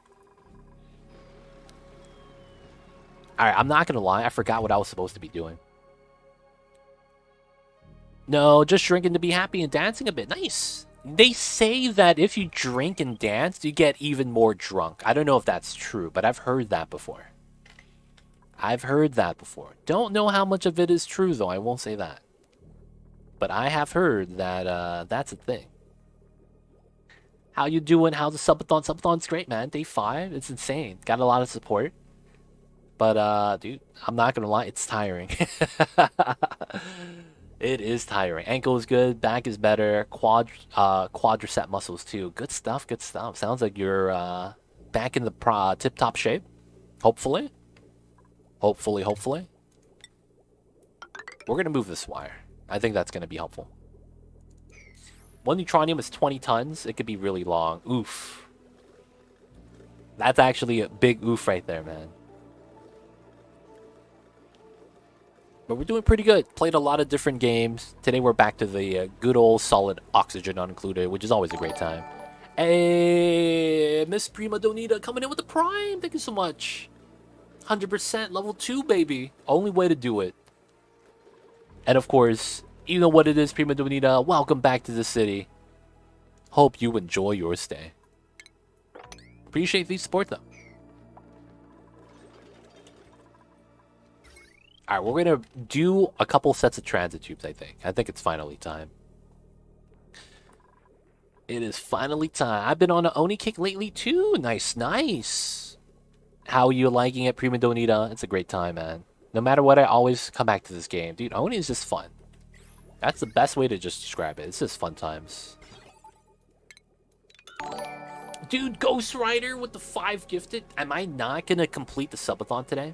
Alright, I'm not gonna lie. I forgot what I was supposed to be doing. No, just drinking to be happy and dancing a bit. Nice. They say that if you drink and dance, you get even more drunk. I don't know if that's true, but I've heard that before. I've heard that before. Don't know how much of it is true, though. I won't say that. But I have heard that that's a thing. How you doing? How's the subathon? Subathon's great, man. Day 5. It's insane. Got a lot of support. But, dude, I'm not gonna lie. It's tiring. It is tiring. Ankle is good. Back is better. Quadricep muscles, too. Good stuff. Good stuff. Sounds like you're back in the tip-top shape. Hopefully. Hopefully. We're gonna move this wire. I think that's going to be helpful. One neutronium is 20 tons. It could be really long. Oof. That's actually a big oof right there, man. But we're doing pretty good. Played a lot of different games. Today we're back to the good old solid oxygen unincluded, which is always a great time. Hey, Miss Prima Donita coming in with the prime. Thank you so much. 100% level 2, baby. Only way to do it. And of course, you know what it is, Prima Donita. Welcome back to the city. Hope you enjoy your stay. Appreciate the support, though. Alright, we're going to do a couple sets of transit tubes, I think. I think it's finally time. It is finally time. I've been on an Oni kick lately, too. Nice, nice. How are you liking it, Prima Donita? It's a great time, man. No matter what, I always come back to this game. Dude, Oni is just fun. That's the best way to just describe it. It's just fun times. Dude, Ghost Rider with the 5 gifted. Am I not going to complete the subathon today?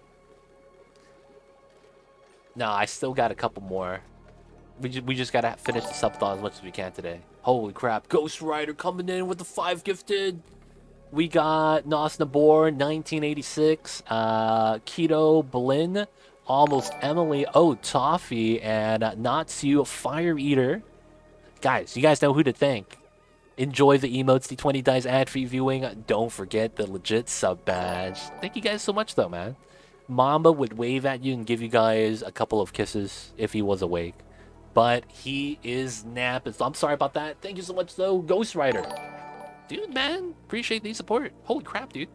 No, I still got a couple more. We just got to finish the subathon as much as we can today. Holy crap. Ghost Rider coming in with the 5 gifted. We got Nos Nabor, 1986. Keto Blin. Almost Emily, Toffee, and Natsu Fire Eater. Guys, you guys know who to thank. Enjoy the emotes, the 20 dice ad-free viewing. Don't forget the legit sub badge. Thank you guys so much, though, man. Mamba would wave at you and give you guys a couple of kisses if he was awake. But he is napping, so I'm sorry about that. Thank you so much, though, Ghost Rider. Dude, man, appreciate the support. Holy crap, dude.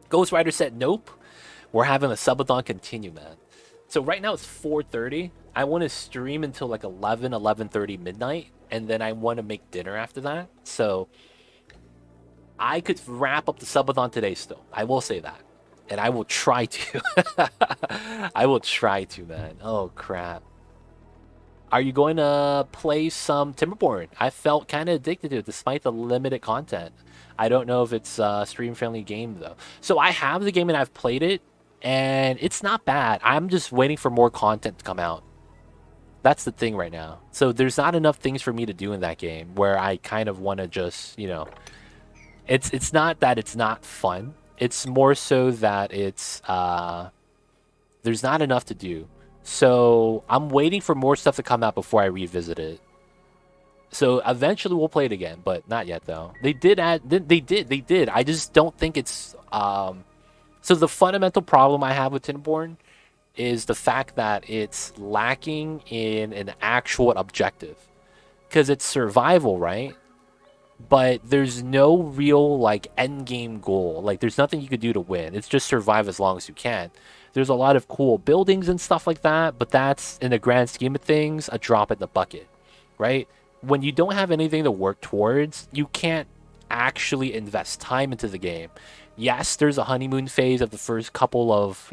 Ghost Rider said nope. We're having a subathon continue, man. So right now it's 4:30. I want to stream until like 11:30 midnight, and then I want to make dinner after that. So I could wrap up the subathon today still. I will say that. And I will try to. I will try to, man. Oh, crap. Are you going to play some Timberborn? I felt kind of addicted to it despite the limited content. I don't know if it's a stream-friendly game, though. So I have the game and I've played it. and it's not bad. I'm just waiting for more content to come out. That's the thing right now. So there's not enough things for me to do in that game where I kind of want to just, it's not that it's not fun. It's more so that it's there's not enough to do. So I'm waiting for more stuff to come out before I revisit it. So eventually we'll play it again, but not yet though. They did add they did. I just don't think it's so the fundamental problem I have with Tinborn is the fact that it's lacking in an actual objective. Because it's survival, right? But there's no real like end game goal. Like there's nothing you could do to win. It's just survive as long as you can. There's a lot of cool buildings and stuff like that, but that's in the grand scheme of things a drop in the bucket, right? When you don't have anything to work towards, you can't actually invest time into the game. Yes, there's a honeymoon phase of the first couple of,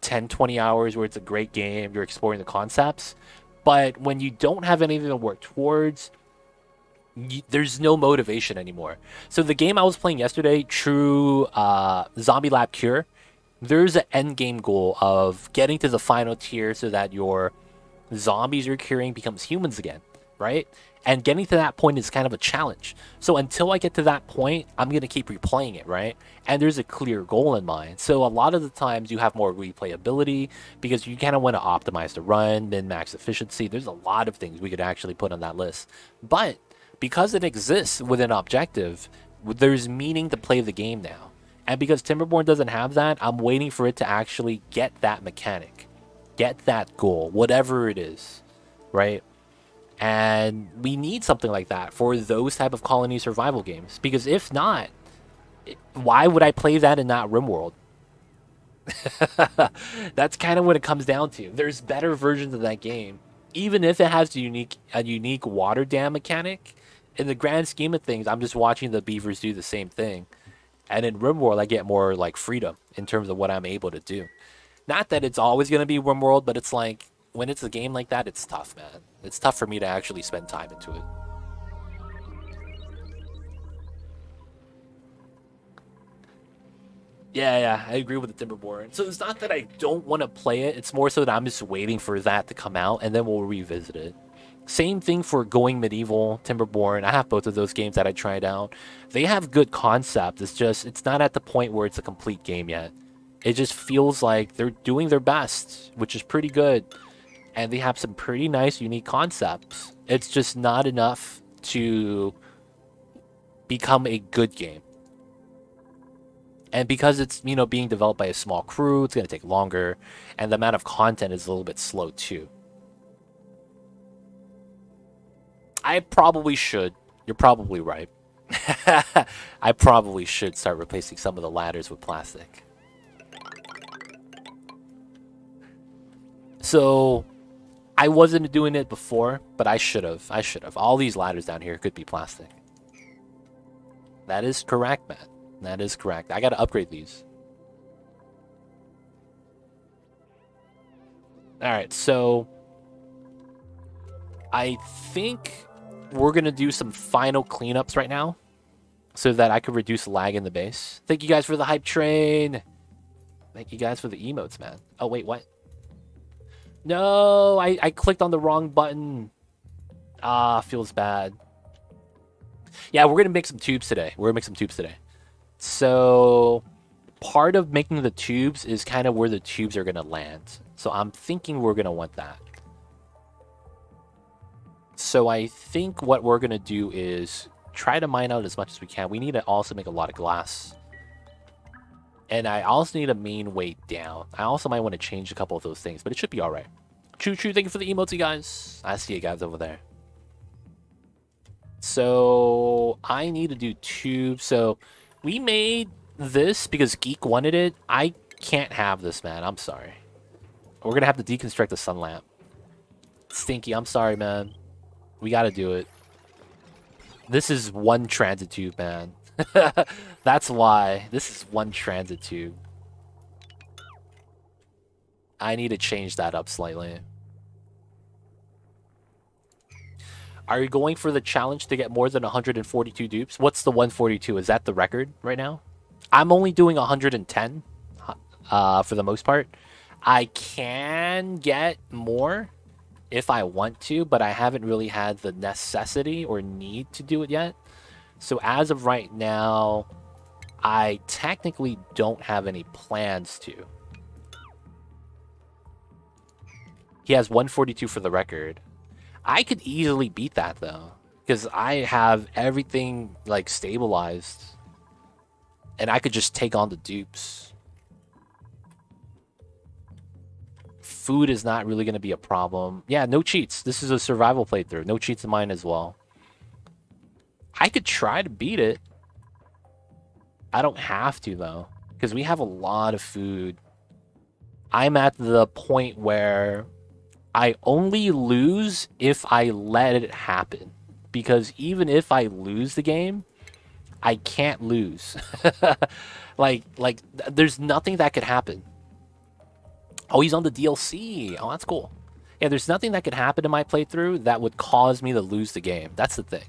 10, 20 hours where it's a great game, you're exploring the concepts. But when you don't have anything to work towards, there's no motivation anymore. So the game I was playing yesterday, True Zombie Lab Cure, there's an end game goal of getting to the final tier so that your zombies you're curing becomes humans again, right? And getting to that point is kind of a challenge. So until I get to that point, I'm going to keep replaying it, right? And there's a clear goal in mind. So a lot of the times you have more replayability because you kind of want to optimize the run, min-max efficiency. There's a lot of things we could actually put on that list. But because it exists with an objective, there's meaning to play the game now. And because Timberborn doesn't have that, I'm waiting for it to actually get that mechanic, get that goal, whatever it is, right? And we need something like that for those type of colony survival games. Because if not, why would I play that and not RimWorld? That's kind of what it comes down to. There's better versions of that game, even if it has a unique water dam mechanic. In the grand scheme of things, I'm just watching the beavers do the same thing. And in RimWorld, I get more like freedom in terms of what I'm able to do. Not that it's always going to be RimWorld, but it's like when it's a game like that, it's tough, man. It's tough for me to actually spend time into it. Yeah, I agree with the Timberborn. So it's not that I don't want to play it. It's more so that I'm just waiting for that to come out, and then we'll revisit it. Same thing for Going Medieval, Timberborn. I have both of those games that I tried out. They have good concept. It's just it's not at the point where it's a complete game yet. It just feels like they're doing their best, which is pretty good. And they have some pretty nice, unique concepts. It's just not enough to become a good game. And because it's, being developed by a small crew, it's going to take longer. And the amount of content is a little bit slow too. I probably should. You're probably right. I probably should start replacing some of the ladders with plastic. So, I wasn't doing it before, but I should have. I should have. All these ladders down here could be plastic. That is correct, man. That is correct. I gotta upgrade these. Alright, so I think we're gonna do some final cleanups right now so that I could reduce lag in the base. Thank you guys for the hype train. Thank you guys for the emotes, man. Oh, wait, what? No, I clicked on the wrong button. Ah, feels bad. Yeah, we're gonna make some tubes today. We're gonna make some tubes today. So part of making the tubes is kind of where the tubes are gonna land. So I'm thinking we're gonna want that. So I think what we're gonna do is try to mine out as much as we can. We need to also make a lot of glass. And I also need a main weight down. I also might want to change a couple of those things, but it should be alright. Choo choo, thank you for the emotes, you guys. I see you guys over there. So I need to do tubes. So we made this because Geek wanted it. I can't have this, man. I'm sorry. We're going to have to deconstruct the sun lamp. Stinky, I'm sorry, man. We got to do it. This is one transit tube, man. That's why. This is one transit tube. I need to change that up slightly. Are you going for the challenge to get more than 142 dupes? What's the 142? Is that the record right now? I'm only doing 110. for the most part. I can get more if I want to, but I haven't really had the necessity or need to do it yet. So as of right now, I technically don't have any plans to. He has 142 for the record. I could easily beat that though, because I have everything like stabilized, and I could just take on the dupes. Food is not really going to be a problem. Yeah, no cheats. This is a survival playthrough. No cheats in mine as well. I could try to beat it. I don't have to though, because we have a lot of food. I'm at the point where I only lose if I let it happen. Because even if I lose the game, I can't lose. There's nothing that could happen. Oh, he's on the DLC. Oh, that's cool. Yeah, there's nothing that could happen in my playthrough that would cause me to lose the game. That's the thing.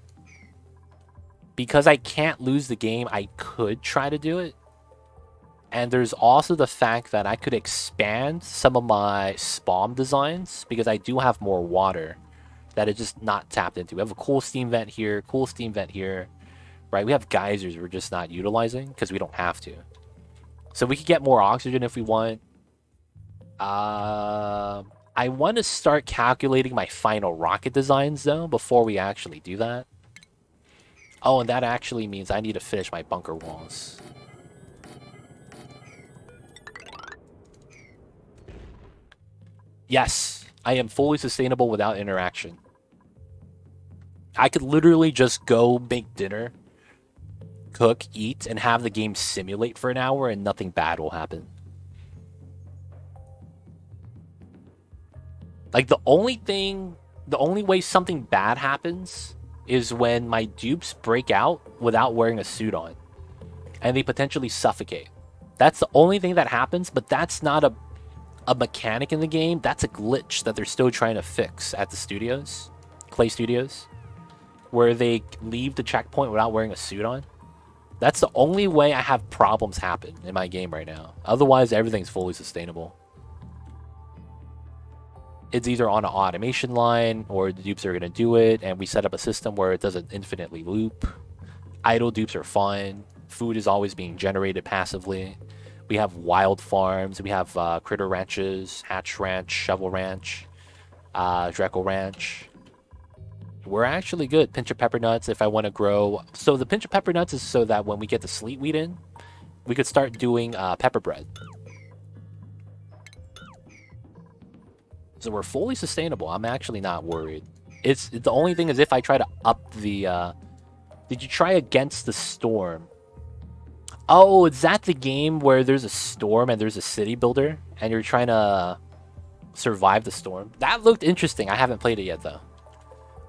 Because I can't lose the game, I could try to do it. And there's also the fact that I could expand some of my spawn designs because I do have more water that is just not tapped into. We have a cool steam vent here, cool steam vent here, right? We have geysers we're just not utilizing because we don't have to. So we could get more oxygen if we want. I want to start calculating my final rocket designs though before we actually do that. Oh, and that actually means I need to finish my bunker walls. Yes, I am fully sustainable without interaction. I could literally just go make dinner, cook, eat, and have the game simulate for an hour and nothing bad will happen. Like the only way something bad happens is when my dupes break out without wearing a suit on. And they potentially suffocate. That's the only thing that happens, but that's not a mechanic in the game. That's a glitch that they're still trying to fix at the studios, Clay Studios, where they leave the checkpoint without wearing a suit on. That's the only way I have problems happen in my game right now. Otherwise, everything's fully sustainable. It's either on an automation line or the dupes are going to do it, and we set up a system where it doesn't infinitely loop. Idle dupes are fine. Food is always being generated passively. We have wild farms. We have critter ranches, hatch ranch, shovel ranch, Dreco ranch. We're actually good. Pinch of pepper nuts if I want to grow. So the pinch of pepper nuts is so that when we get the sleet wheat in, we could start doing pepper bread. So we're fully sustainable. I'm actually not worried. It's the only thing is if I try to up the... Did you try Against the Storm? Oh, is that the game where there's a storm and there's a city builder and you're trying to survive the storm? That looked interesting. I haven't played it yet, though.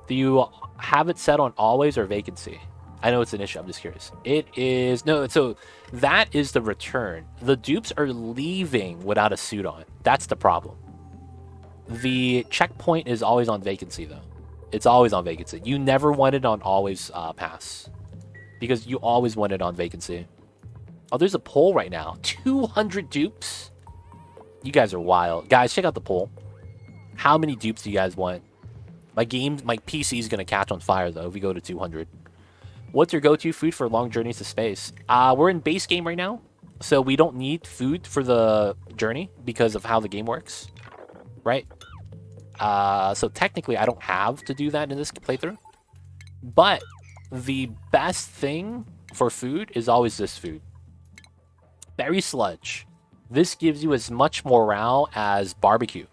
Do you have it set on always or vacancy? I know it's an issue. I'm just curious. It is... No, so that is the return. The dupes are leaving without a suit on. That's the problem. The checkpoint is always on vacancy, though. It's always on vacancy. You never want it on always pass. Because you always want it on vacancy. Oh, there's a poll right now. 200 dupes? You guys are wild. Guys, check out the poll. How many dupes do you guys want? My PC is going to catch on fire, though, if we go to 200. What's your go-to food for long journeys to space? We're in base game right now. So we don't need food for the journey because of how the game works. Right? So technically, I don't have to do that in this playthrough. But the best thing for food is always this food. Berry sludge. This gives you as much morale as barbecue.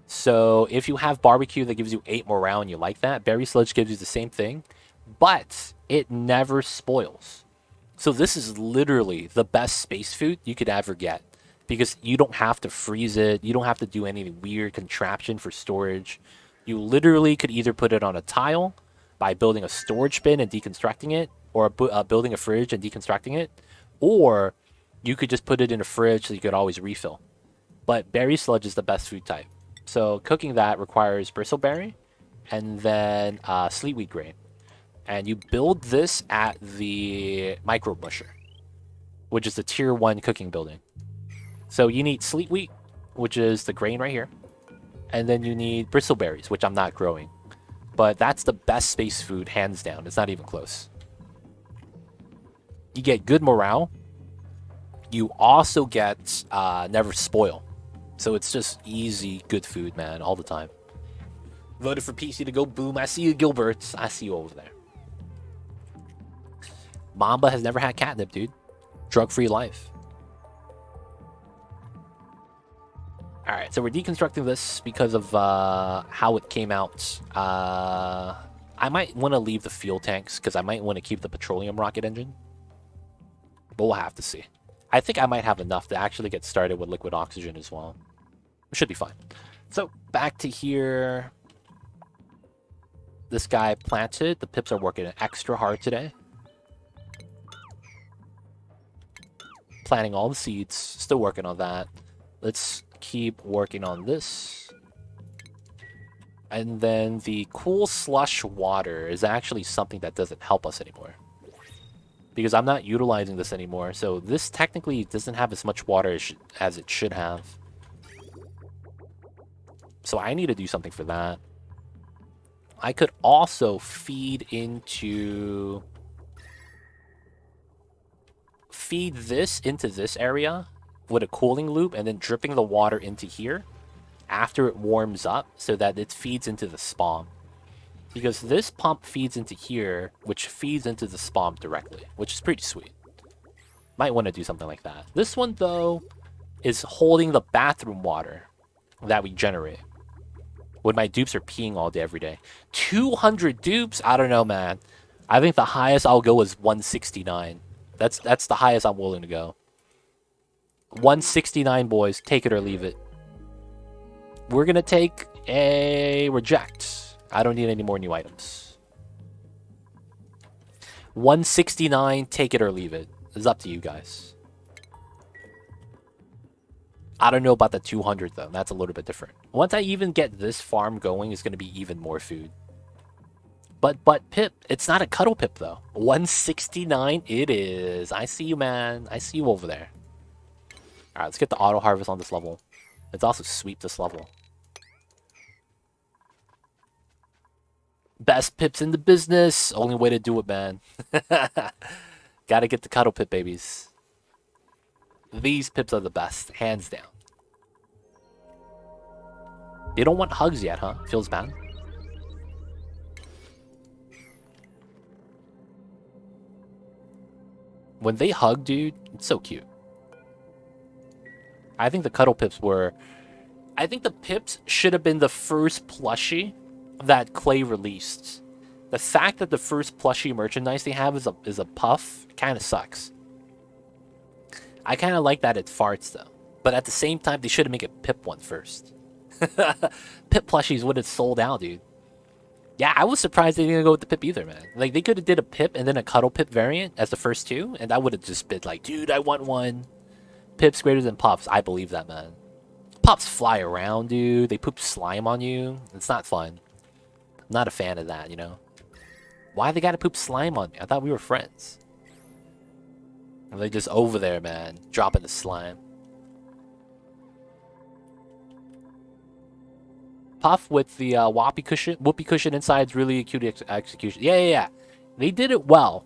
So if you have barbecue that gives you 8 morale and you like that, berry sludge gives you the same thing, but it never spoils. So this is literally the best space food you could ever get. Because you don't have to freeze it. You don't have to do any weird contraption for storage. You literally could either put it on a tile by building a storage bin and deconstructing it, or building a fridge and deconstructing it, or you could just put it in a fridge so you could always refill. But berry sludge is the best food type. So cooking that requires bristleberry and then sleet wheat grain. And you build this at the micro musher, which is the tier 1 cooking building. So you need sleet wheat, which is the grain right here. And then you need bristleberries, which I'm not growing. But that's the best space food, hands down. It's not even close. You get good morale. You also get never spoil. So it's just easy, good food, man, all the time. Voted for PC to go boom. I see you, Gilbert. I see you over there. Mamba has never had catnip, dude. Drug-free life. Alright, so we're deconstructing this because of how it came out. I might want to leave the fuel tanks because I might want to keep the petroleum rocket engine. But we'll have to see. I think I might have enough to actually get started with liquid oxygen as well. It should be fine. So, back to here. This guy planted. The pips are working extra hard today. Planting all the seeds. Still working on that. Let's keep working on this. And then the cool slush water is actually something that doesn't help us anymore. Because I'm not utilizing this anymore. So this technically doesn't have as much water as it should have. So I need to do something for that. I could also feed this into this area with a cooling loop and then dripping the water into here after it warms up so that it feeds into the spawn. Because this pump feeds into here, which feeds into the spawn directly, which is pretty sweet. Might want to do something like that. This one, though, is holding the bathroom water that we generate. When my dupes are peeing all day, every day. 200 dupes? I don't know, man. I think the highest I'll go is 169. That's the highest I'm willing to go. 169, boys. Take it or leave it. We're going to take a reject. I don't need any more new items. 169, take it or leave it. It's up to you guys. I don't know about the 200, though. That's a little bit different. Once I even get this farm going, it's going to be even more food. But Pip, it's not a cuddle Pip, though. 169 it is. I see you, man. I see you over there. All right, let's get the auto harvest on this level. Let's also sweep this level. Best pips in the business. Only way to do it, man. Gotta get the cuddle pip, babies. These pips are the best, hands down. They don't want hugs yet, huh? Feels bad. When they hug, dude, it's so cute. I think the cuddle pips were... I think the pips should have been the first plushie that Clay released. The fact that the first plushie merchandise they have is a puff kind of sucks. I kind of like that it farts, though. But at the same time, they should have made a Pip one first. Pip plushies would have sold out, dude. Yeah, I was surprised they didn't go with the Pip either, man. Like, they could have did a Pip and then a Cuddle Pip variant as the first two, and that would have just been like, dude, I want one. Pips greater than Puffs. I believe that, man. Puffs fly around, dude. They poop slime on you. It's not fun. I'm not a fan of that, you know? Why they gotta poop slime on me? I thought we were friends. And they're just over there, man. Dropping the slime. Puff with the whoopee cushion inside is really a cute execution. Yeah. They did it well.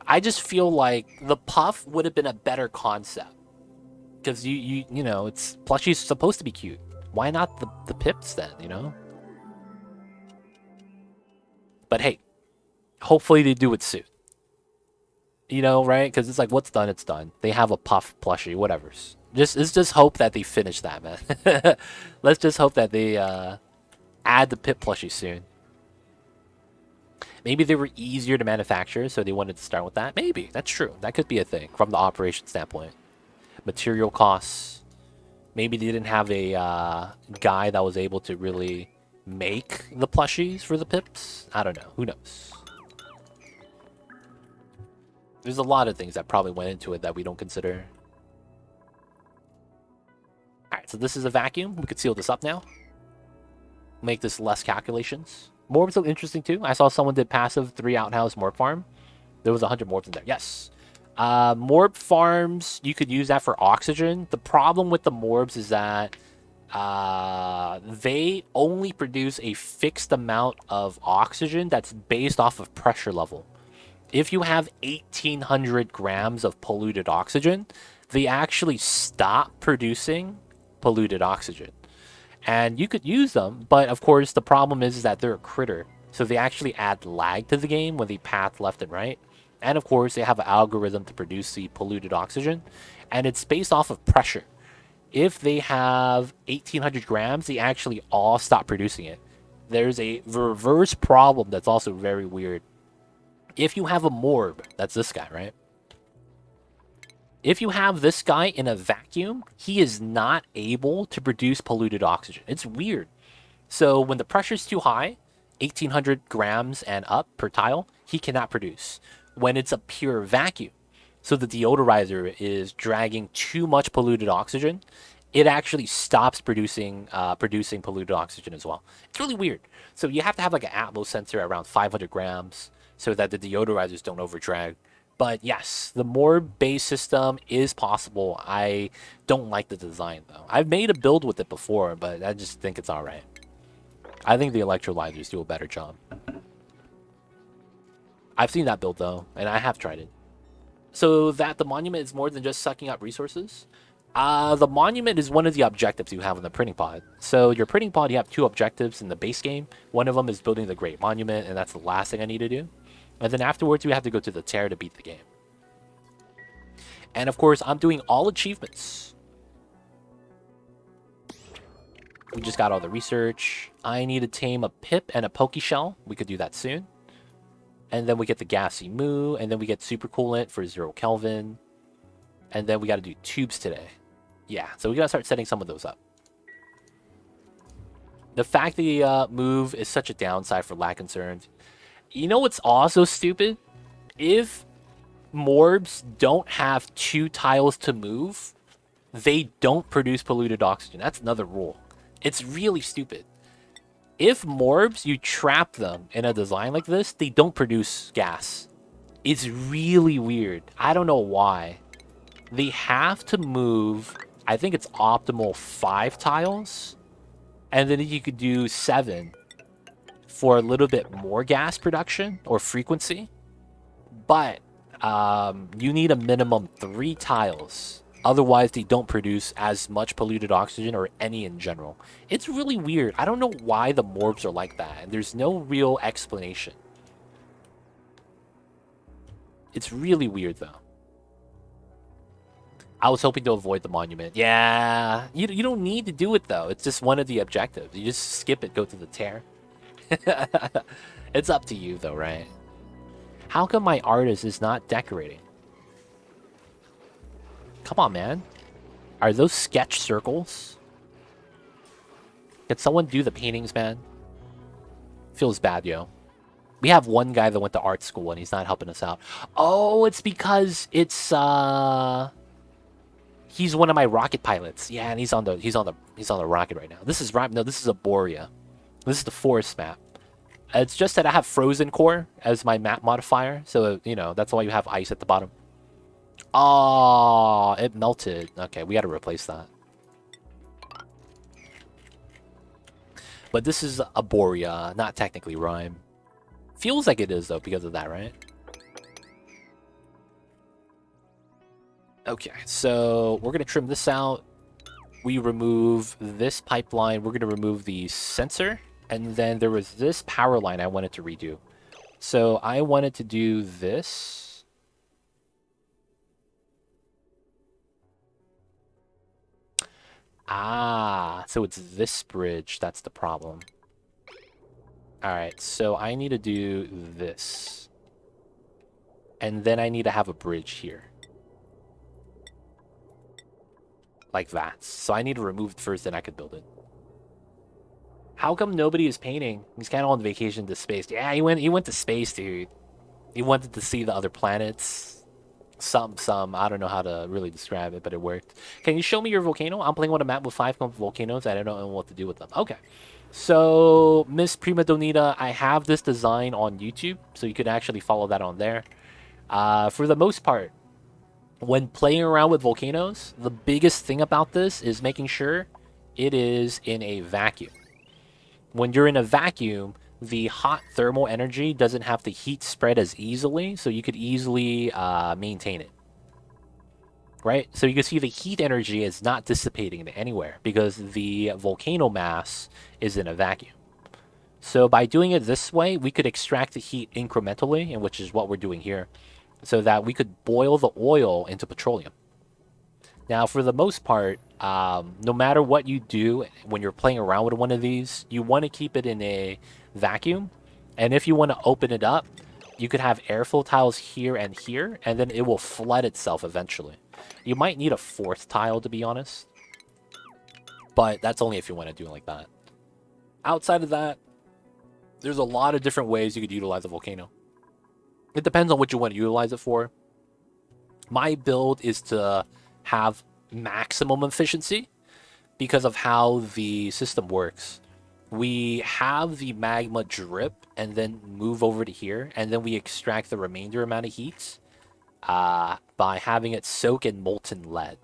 I just feel like the Puff would have been a better concept. Because you know, it's plushie's supposed to be cute. Why not the Pips then, you know? But hey, hopefully they do it soon. You know, right? Because it's like, what's done, it's done. They have a Puff plushie, whatever's. Let's just hope that they finish that, man. Let's just hope that they add the Pip plushie soon. Maybe they were easier to manufacture, so they wanted to start with that. Maybe. That's true. That could be a thing from the operation standpoint. Material costs. Maybe they didn't have a guy that was able to really make the plushies for the Pips. I don't know. Who knows? There's a lot of things that probably went into it that we don't consider. Alright, so this is a vacuum. We could seal this up now. Make this less calculations. Morbs are interesting too. I saw someone did passive 3 outhouse morph farm. There was 100 morbs in there. Yes. Morb farms, you could use that for oxygen. The problem with the morbs is that they only produce a fixed amount of oxygen that's based off of pressure level. If you have 1,800 grams of polluted oxygen, they actually stop producing polluted oxygen. And you could use them, but of course, the problem is that they're a critter. So they actually add lag to the game when they path left and right. And of course, they have an algorithm to produce the polluted oxygen. And it's based off of pressure. If they have 1,800 grams, they actually all stop producing it. There's a reverse problem that's also very weird. If you have a morb, that's this guy, right? If you have this guy in a vacuum, he is not able to produce polluted oxygen. It's weird. So when the pressure is too high, 1,800 grams and up per tile, he cannot produce. When it's a pure vacuum, so the deodorizer is dragging too much polluted oxygen, it actually stops producing polluted oxygen as well. It's really weird. So you have to have like an Atmos sensor around 500 grams so that the deodorizers don't overdrag. But yes, the morb-based system is possible. I don't like the design though. I've made a build with it before, but I just think it's alright. I think the electrolyzers do a better job. I've seen that build though, and I have tried it. So that the monument is more than just sucking up resources. The monument is one of the objectives you have in the printing pod. So your printing pod, you have two objectives in the base game. One of them is building the Great Monument, and that's the last thing I need to do. And then afterwards, we have to go to the Terror to beat the game. And of course, I'm doing all achievements. We just got all the research. I need to tame a Pip and a Pokeshell. We could do that soon. And then we get the Gassy Moo, and then we get Super Coolant for 0 Kelvin. And then we got to do Tubes today. Yeah, so we got to start setting some of those up. The fact the move is such a downside for lag concerns. You know what's also stupid? If morbs don't have 2 tiles to move, they don't produce polluted oxygen. That's another rule. It's really stupid. If morbs, you trap them in a design like this, they don't produce gas. It's really weird. I don't know why. They have to move, I think it's optimal 5 tiles. And then you could do 7 for a little bit more gas production or frequency. But you need a minimum 3 tiles. Otherwise, they don't produce as much polluted oxygen or any in general. It's really weird. I don't know why the morbs are like that. And there's no real explanation. It's really weird, though. I was hoping to avoid the monument. Yeah, you don't need to do it, though. It's just one of the objectives. You just skip it, go to the tear. It's up to you, though, right? How come my artist is not decorating? Come on, man. Are those sketch circles? Can someone do the paintings, man? Feels bad, yo. We have one guy that went to art school and he's not helping us out. Oh, it's because it's he's one of my rocket pilots. Yeah, and he's on the rocket right now. This is Arboria. This is the forest map. It's just that I have frozen core as my map modifier, so you know that's why you have ice at the bottom. Oh, it melted. Okay, we got to replace that. But this is Arboria, not technically rhyme. Feels like it is though because of that, right? Okay, so we're gonna trim this out. We remove this pipeline. We're gonna remove the sensor, and then there was this power line I wanted to redo. So I wanted to do this. Ah, so it's this bridge. That's the problem. Alright, so I need to do this. And then I need to have a bridge here. Like that. So I need to remove it first, then I could build it. How come nobody is painting? He's kind of on vacation to space. Yeah, he went to space, dude. He wanted to see the other planets. Some. I don't know how to really describe it, but it worked. Can you show me your volcano? I'm playing on a map with 5 volcanoes. I don't know what to do with them. Okay. So, Miss Prima Donita, I have this design on YouTube, so you could actually follow that on there. For the most part, When playing around with volcanoes, the biggest thing about this is making sure it is in a vacuum. When you're in a vacuum, the hot thermal energy doesn't have the heat spread as easily, so you could easily maintain it. Right? So you can see the heat energy is not dissipating anywhere because the volcano mass is in a vacuum. So by doing it this way, we could extract the heat incrementally, and which is what we're doing here, so that we could boil the oil into petroleum. Now, for the most part, no matter what you do when you're playing around with one of these, you want to keep it in a vacuum. And if you want to open it up, you could have airflow tiles here and here, and then it will flood itself eventually. You might need a fourth tile, to be honest. But that's only if you want to do it like that. Outside of that, there's a lot of different ways you could utilize a volcano. It depends on what you want to utilize it for. My build is to have maximum efficiency because of how the system works. We have the magma drip and then move over to here, and then we extract the remainder amount of heat by having it soak in molten lead.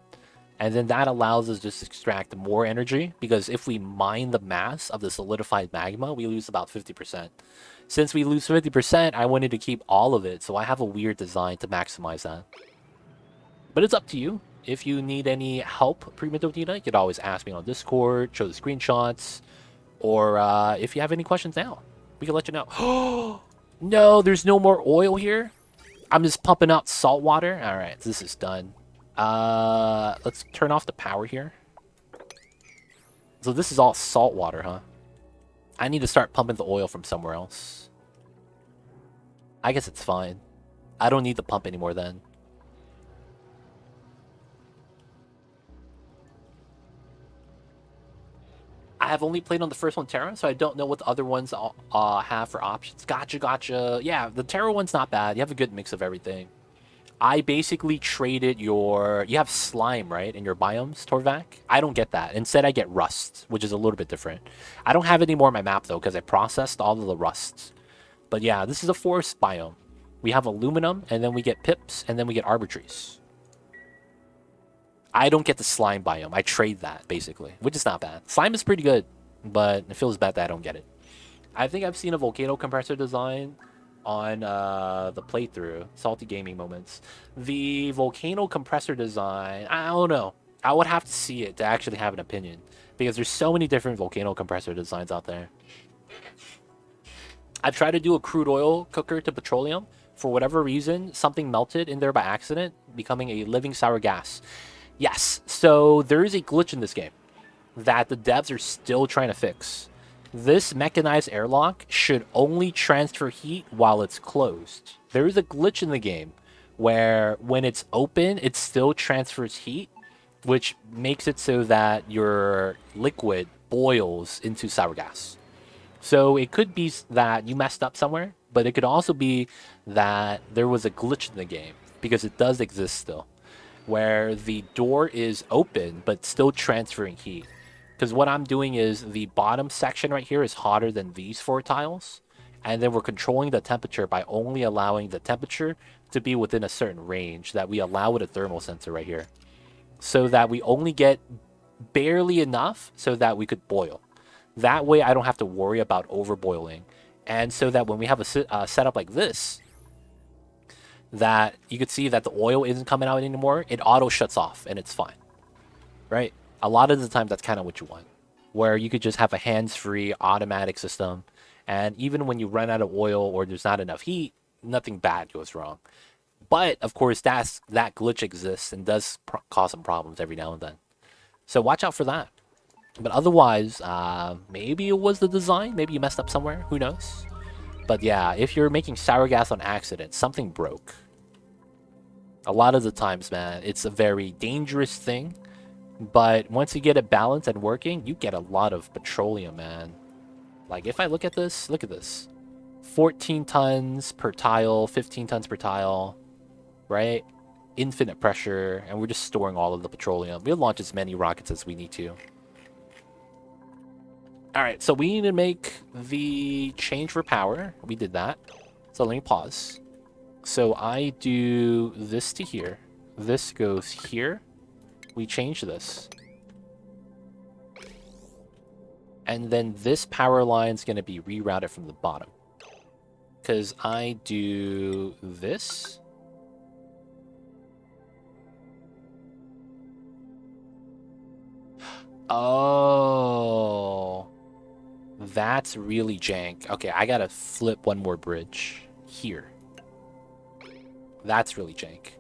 And then that allows us to just extract more energy, because if we mine the mass of the solidified magma, we lose about 50%. Since we lose 50%, I wanted to keep all of it, so I have a weird design to maximize that. But it's up to you. If you need any help, Primitive Nina, you could always ask me on Discord, show the screenshots, or if you have any questions now, we can let you know. Oh, no, there's no more oil here. I'm just pumping out salt water. All right, this is done. Let's turn off the power here. So this is all salt water, huh? I need to start pumping the oil from somewhere else. I guess it's fine. I don't need the pump anymore then. I have only played on the first one, Terra, so I don't know what the other ones have for options. Gotcha. Yeah, the Terra one's not bad. You have a good mix of everything. I basically traded your... You have slime, right, in your biomes, Torvak? I don't get that. Instead, I get rust, which is a little bit different. I don't have any more on my map, though, because I processed all of the rusts. But yeah, this is a forest biome. We have aluminum, and then we get pips, and then we get arbor trees. I don't get the slime biome. I trade that, basically, which is not bad. Slime is pretty good, but it feels bad that I don't get it. I think I've seen a volcano compressor design on the playthrough, Salty Gaming Moments. The volcano compressor design, I don't know. I would have to see it to actually have an opinion, because there's so many different volcano compressor designs out there. I've tried to do a crude oil cooker to petroleum. For whatever reason, something melted in there by accident, becoming a living sour gas. Yes, so there is a glitch in this game that the devs are still trying to fix. This mechanized airlock should only transfer heat while it's closed. There is a glitch in the game where when it's open, it still transfers heat, which makes it so that your liquid boils into sour gas. So it could be that you messed up somewhere, but it could also be that there was a glitch in the game, because it does exist still, where the door is open but still transferring heat. Because what I'm doing is the bottom section right here is hotter than these 4 tiles, and then we're controlling the temperature by only allowing the temperature to be within a certain range that we allow with a thermal sensor right here, so that we only get barely enough so that we could boil. That way I don't have to worry about overboiling, and so that when we have a setup like this, that you could see that the oil isn't coming out anymore, it auto shuts off and it's fine, right? A lot of the time that's kind of what you want, where you could just have a hands-free automatic system, and even when you run out of oil or there's not enough heat, nothing bad goes wrong. But of course that glitch exists and does cause some problems every now and then, so watch out for that. But otherwise, maybe it was the design, maybe you messed up somewhere, who knows. But yeah, if you're making sour gas on accident, something broke. A lot of the times, man, it's a very dangerous thing. But once you get it balanced and working, you get a lot of petroleum, man. Like, if I look at this, look at this. 14 tons per tile, 15 tons per tile, right? Infinite pressure, and we're just storing all of the petroleum. We'll launch as many rockets as we need to. Alright, so we need to make the change for power. We did that. So let me pause. So I do this to here. This goes here. We change this. And then this power line is going to be rerouted from the bottom. Because I do this. Oh, that's really jank. Okay, I gotta flip one more bridge here. That's really jank.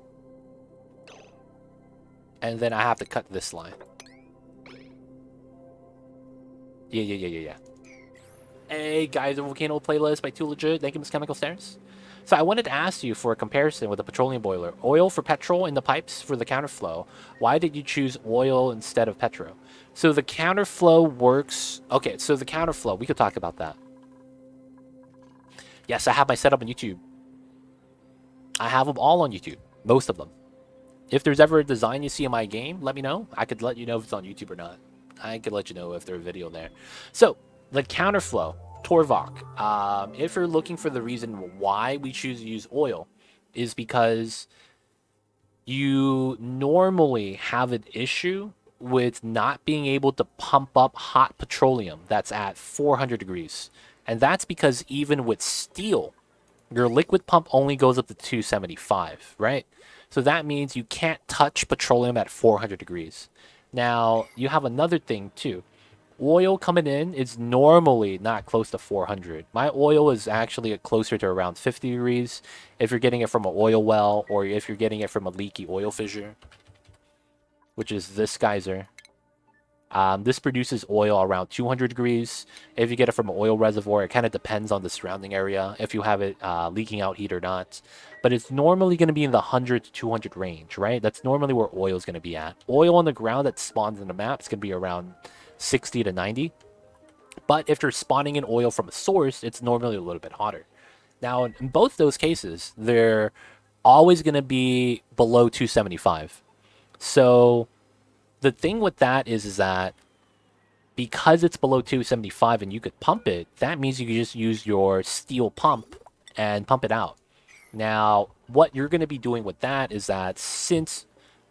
And then I have to cut this line. Yeah. Hey guys, the Volcano playlist by Too Legit. Thank you, Miss Chemical Stairs. So I wanted to ask you for a comparison with the petroleum boiler. Oil for petrol in the pipes for the counterflow. Why did you choose oil instead of petrol? So the counterflow works... Okay, so the counterflow, we could talk about that. Yes, I have my setup on YouTube. I have them all on YouTube. Most of them. If there's ever a design you see in my game, let me know. I could let you know if it's on YouTube or not. I could let you know if there's a video there. So, the counterflow. Torvok. If you're looking for the reason why we choose to use oil, is because you normally have an issue with not being able to pump up hot petroleum that's at 400 degrees. And that's because even with steel, your liquid pump only goes up to 275, right? So that means you can't touch petroleum at 400 degrees. Now, you have another thing too. Oil coming in is normally not close to 400. My oil is actually closer to around 50 degrees if you're getting it from an oil well or if you're getting it from a leaky oil fissure, which is this geyser. This produces oil around 200 degrees. If you get it from an oil reservoir, it kind of depends on the surrounding area, if you have it leaking out heat or not. But it's normally going to be in the 100 to 200 range, right? That's normally where oil is going to be at. Oil on the ground that spawns in the map is going to be around 60 to 90. But if you're spawning in oil from a source, it's normally a little bit hotter. Now, in both those cases, they're always going to be below 275. So the thing with that is that because it's below 275 and you could pump it, that means you can just use your steel pump and pump it out. Now, what you're going to be doing with that is that since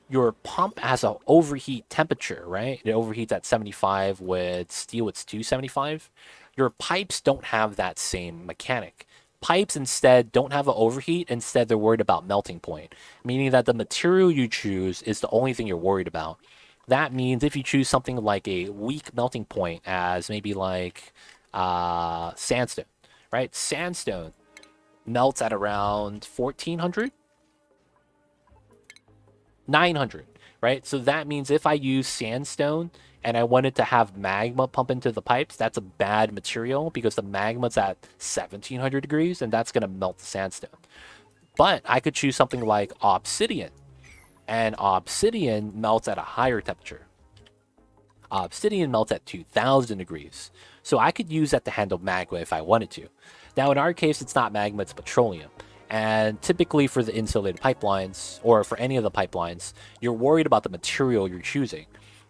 your pump has an overheat temperature, right? It overheats at 75 with steel, it's 275. Your pipes don't have that same mechanic. Pipes instead don't have an overheat. Instead, they're worried about melting point, meaning that the material you choose is the only thing you're worried about. That means if you choose something like a weak melting point as maybe like sandstone, right? Sandstone melts at around 1400, 900, right? So that means if I use sandstone and I wanted to have magma pump into the pipes, that's a bad material because the magma's at 1700 degrees and that's going to melt the sandstone. But I could choose something like obsidian, and obsidian melts at a higher temperature. Obsidian melts at 2000 degrees. So I could use that to handle magma if I wanted to. Now, in our case, it's not magma, it's petroleum. And typically for the insulated pipelines, or for any of the pipelines, you're worried about the material you're choosing.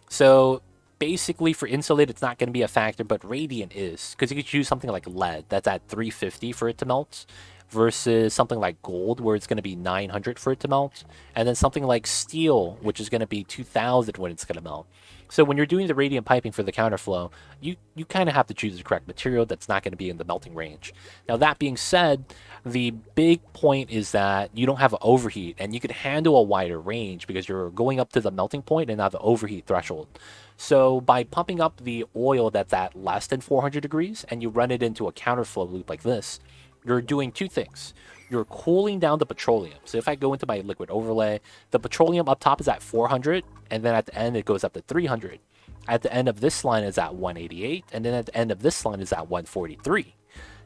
So basically for insulated, it's not going to be a factor, but radiant is. Because you could choose something like lead, that's at 350 for it to melt, versus something like gold, where it's going to be 900 for it to melt. And then something like steel, which is going to be 2000 when it's going to melt. So when you're doing the radiant piping for the counterflow, you kind of have to choose the correct material that's not going to be in the melting range. Now, that being said, the big point is that you don't have an overheat, and you can handle a wider range because you're going up to the melting point and not the overheat threshold. So by pumping up the oil that's at less than 400 degrees and you run it into a counterflow loop like this, you're doing two things. You're cooling down the petroleum. So if I go into my liquid overlay, the petroleum up top is at 400, and then at the end it goes up to 300. At the end of this line is at 188, and then at the end of this line is at 143.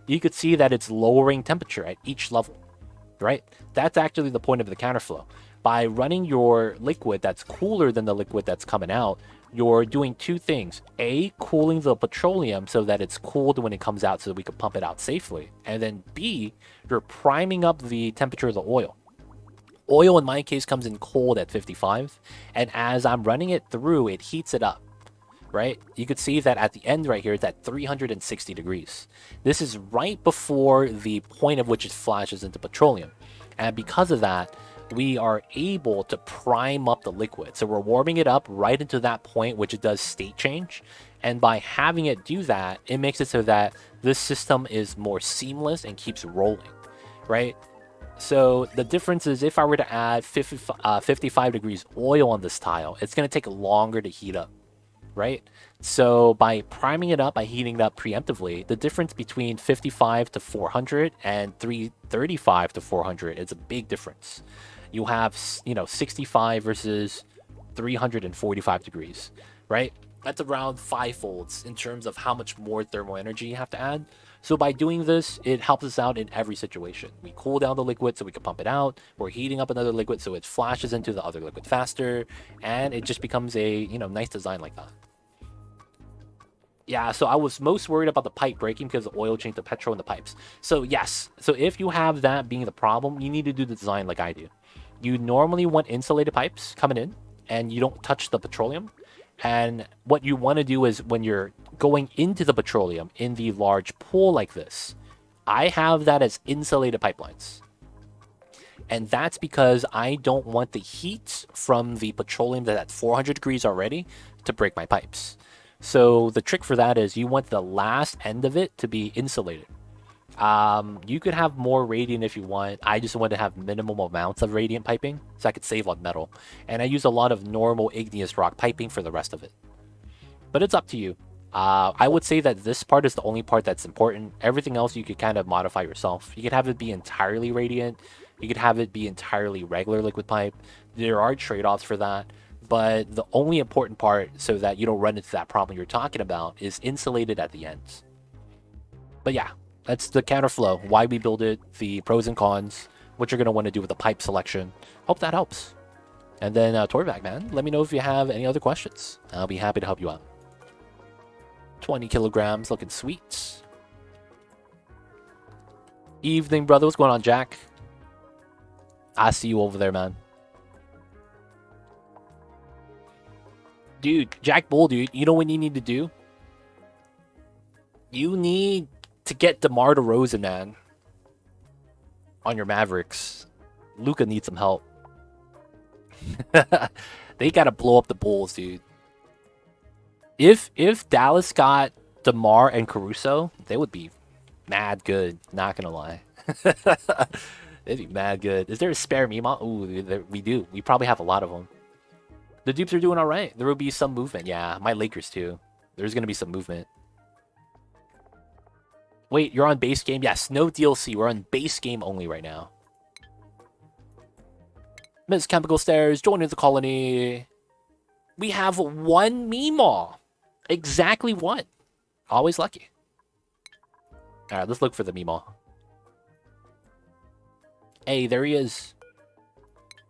You could see that it's lowering temperature at each level, right? That's actually the point of the counterflow. By running your liquid that's cooler than the liquid that's coming out, you're doing two things. A, cooling the petroleum so that it's cooled when it comes out so that we can pump it out safely. And then B, you're priming up the temperature of the oil. Oil, in my case, comes in cold at 55. And as I'm running it through, it heats it up, right? You could see that at the end right here, it's at 360 degrees. This is right before the point at which it flashes into petroleum. And because of that, we are able to prime up the liquid. So we're warming it up right into that point, which it does state change. And by having it do that, it makes it so that this system is more seamless and keeps rolling, right? So the difference is if I were to add 55 degrees oil on this tile, it's going to take longer to heat up, right? So by priming it up, by heating it up preemptively, the difference between 55 to 400 and 335 to 400 is a big difference. You have, 65 versus 345 degrees, right? That's around 5-folds in terms of how much more thermal energy you have to add. So by doing this, it helps us out in every situation. We cool down the liquid so we can pump it out. We're heating up another liquid so it flashes into the other liquid faster, and it just becomes a, nice design like that. Yeah, so I was most worried about the pipe breaking because the oil changed the petrol in the pipes. So yes, so if you have that being the problem, you need to do the design like I do. You normally want insulated pipes coming in, and you don't touch the petroleum. And what you want to do is when you're going into the petroleum in the large pool like this, I have that as insulated pipelines. And that's because I don't want the heat from the petroleum that's at 400 degrees already to break my pipes. So the trick for that is you want the last end of it to be insulated. You could have more radiant if you want. I just want to have minimum amounts of radiant piping so I could save on metal. And I use a lot of normal igneous rock piping for the rest of it. But it's up to you. I would say that this part is the only part that's important. Everything else you could kind of modify yourself. You could have it be entirely radiant. You could have it be entirely regular liquid pipe. There are trade-offs for that. But the only important part so that you don't run into that problem you're talking about is insulated at the ends. But yeah, that's the counterflow, why we build it, the pros and cons, what you're going to want to do with the pipe selection. Hope that helps. And then, Torvac, man, let me know if you have any other questions. I'll be happy to help you out. 20 kilograms, looking sweet. Evening, brother. What's going on, Jack? I see you over there, man. Dude, Jack Bull, dude, you know what you need to do? You need to get DeMar DeRozan, man, on your Mavericks. Luka needs some help. They gotta blow up the Bulls, dude. If Dallas got DeMar and Caruso, they would be mad good. Not gonna lie. They'd be mad good. Is there a spare Mima? Ooh, we do. We probably have a lot of them. The Dupes are doing all right. There will be some movement. Yeah, my Lakers too. There's gonna be some movement. Wait, you're on base game? Yes, no DLC. We're on base game only right now. Miss Chemical Stairs, joining the colony. We have one Meemaw. Exactly one. Always lucky. Alright, let's look for the Meemaw. Hey, there he is.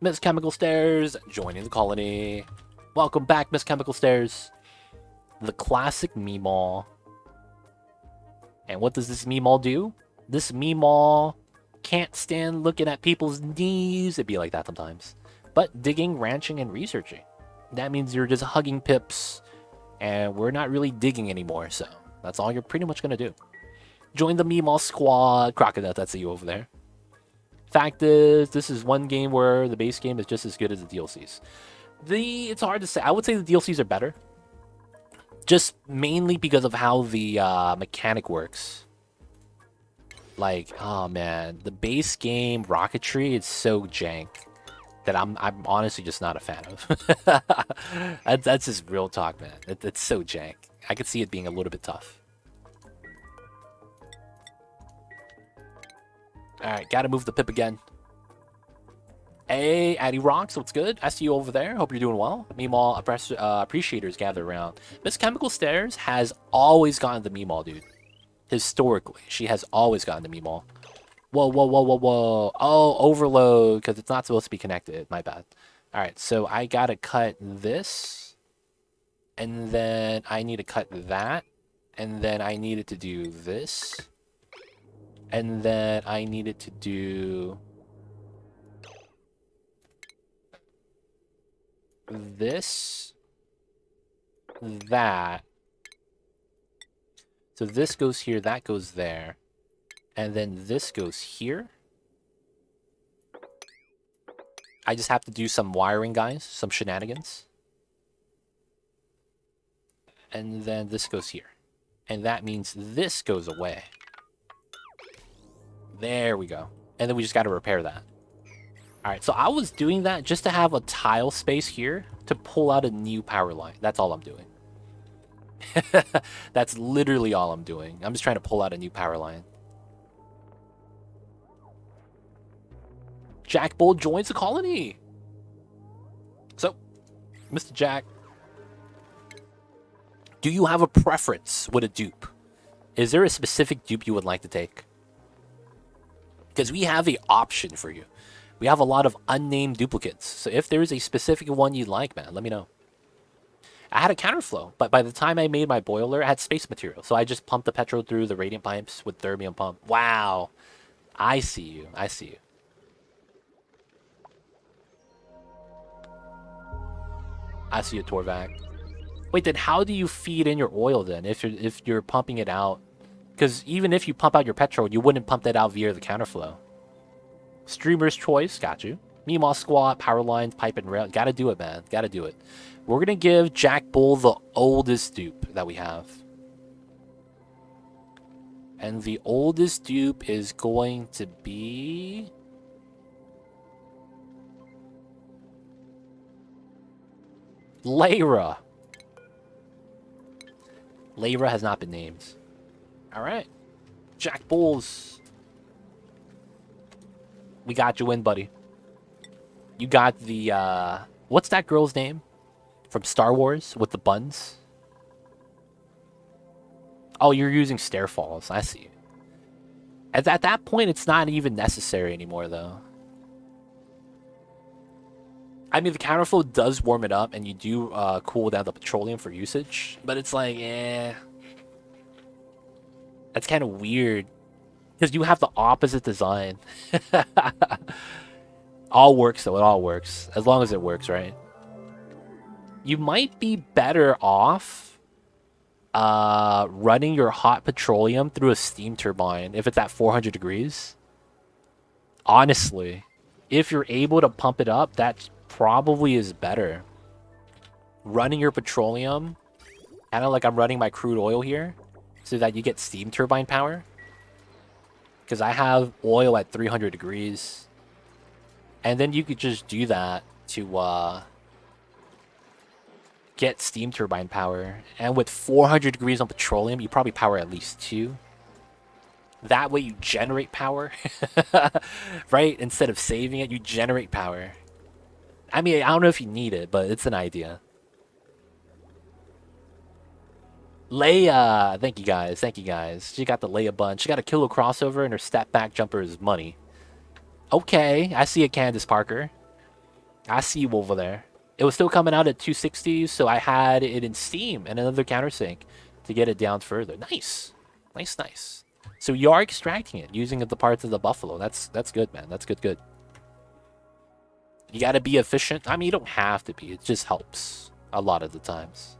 Miss Chemical Stairs, joining the colony. Welcome back, Miss Chemical Stairs. The classic Meemaw. And what does this Meemaw do? This Meemaw can't stand looking at people's knees. It'd be like that sometimes. But digging, ranching, and researching. That means you're just hugging pips. And we're not really digging anymore, so that's all you're pretty much going to do. Join the Meemaw squad. Crocodile, that's you over there. Fact is, this is one game where the base game is just as good as the DLCs. It's hard to say. I would say the DLCs are better. Just mainly because of how the mechanic works. Like, oh man, the base game Rocketry is so jank that I'm honestly just not a fan of. That's just real talk, man. It's so jank. I could see it being a little bit tough. Alright, gotta move the pip again. Hey, Addy Rocks, what's good? I see you over there. Hope you're doing well. Meemaw appreciators gather around. Miss Chemical Stairs has always gotten the Meemaw, dude. Historically, she has always gotten the Meemaw. Whoa, whoa, whoa, whoa, whoa. Oh, overload, because it's not supposed to be connected. My bad. Alright, so I gotta cut this. And then I need to cut that. And then I needed to do this. And then I needed to do this, that. So this goes here, that goes there. And then this goes here. I just have to do some wiring, guys, some shenanigans. And then this goes here. And that means this goes away. There we go. And then we just got to repair that. All right, so I was doing that just to have a tile space here to pull out a new power line. That's all I'm doing. That's literally all I'm doing. I'm just trying to pull out a new power line. Jack Bull joins the colony. So, Mr. Jack, do you have a preference with a dupe? Is there a specific dupe you would like to take? Because we have an option for you. We have a lot of unnamed duplicates. So if there is a specific one you'd like, man, let me know. I had a counterflow, but by the time I made my boiler, I had space material. So I just pumped the petrol through the radiant pipes with thermium pump. Wow. I see you. I see you. I see you, Torvac. Wait, then how do you feed in your oil then if you're pumping it out? Because even if you pump out your petrol, you wouldn't pump that out via the counterflow. Streamer's choice, got you. Meemaw squat, power lines, pipe and rail. Gotta do it, man. Gotta do it. We're gonna give Jack Bull the oldest dupe that we have. And the oldest dupe is going to be... Lyra. Lyra has not been named. Alright. Jack Bulls. We got you in, buddy. You got the, what's that girl's name? From Star Wars with the buns? Oh, you're using Stairfalls. I see. At that point, it's not even necessary anymore, though. I mean, the counterflow does warm it up, and you do cool down the petroleum for usage. But it's like, eh. That's kind of weird. Because you have the opposite design. All works, though. It all works. As long as it works, right? You might be better off running your hot petroleum through a steam turbine if it's at 400 degrees. Honestly. If you're able to pump it up, that probably is better. Running your petroleum, kind of like I'm running my crude oil here, so that you get steam turbine power. Because I have oil at 300 degrees. And then you could just do that to get steam turbine power. And with 400 degrees on petroleum, you probably power at least 2. That way you generate power. Right? Instead of saving it, you generate power. I mean, I don't know if you need it, but it's an idea. Leia, thank you guys, thank you guys. She got the Leia bunch. She got a kilo crossover, and her step back jumper is money. Okay, I see it, Candace Parker. I see you over there. It was still coming out at 260, so I had it in Steam and another countersink to get it down further. Nice, nice, nice. So you are extracting it using the parts of the buffalo. That's good, man. That's good. You got to be efficient. I mean, you don't have to be. It just helps a lot of the times.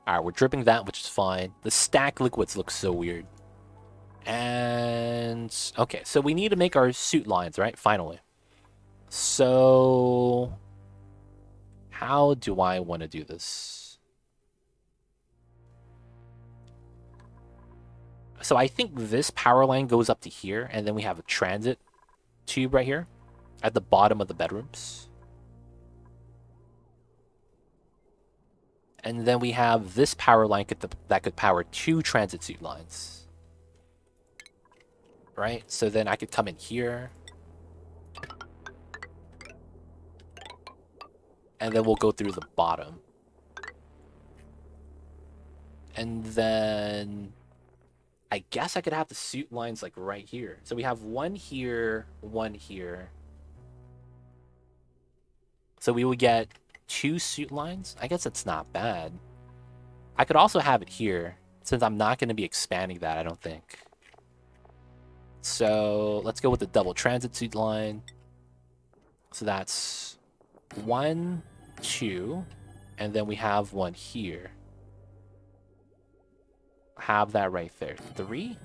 All right, we're dripping that, which is fine. The stack liquids look so weird. And okay, so we need to make our suit lines, right? Finally. So how do I want to do this? So I think this power line goes up to here, and then we have a transit tube right here at the bottom of the bedrooms. And then we have this power line that could power 2 transit suit lines. Right? So then I could come in here. And then we'll go through the bottom. And then I guess I could have the suit lines like right here. So we have one here, one here. So we would get 2 suit lines. I guess it's not bad. I could also have it here, since I'm not going to be expanding that, I don't think. So let's go with the double transit suit line. So that's 1, 2, and then we have one here. Have that right there. 3.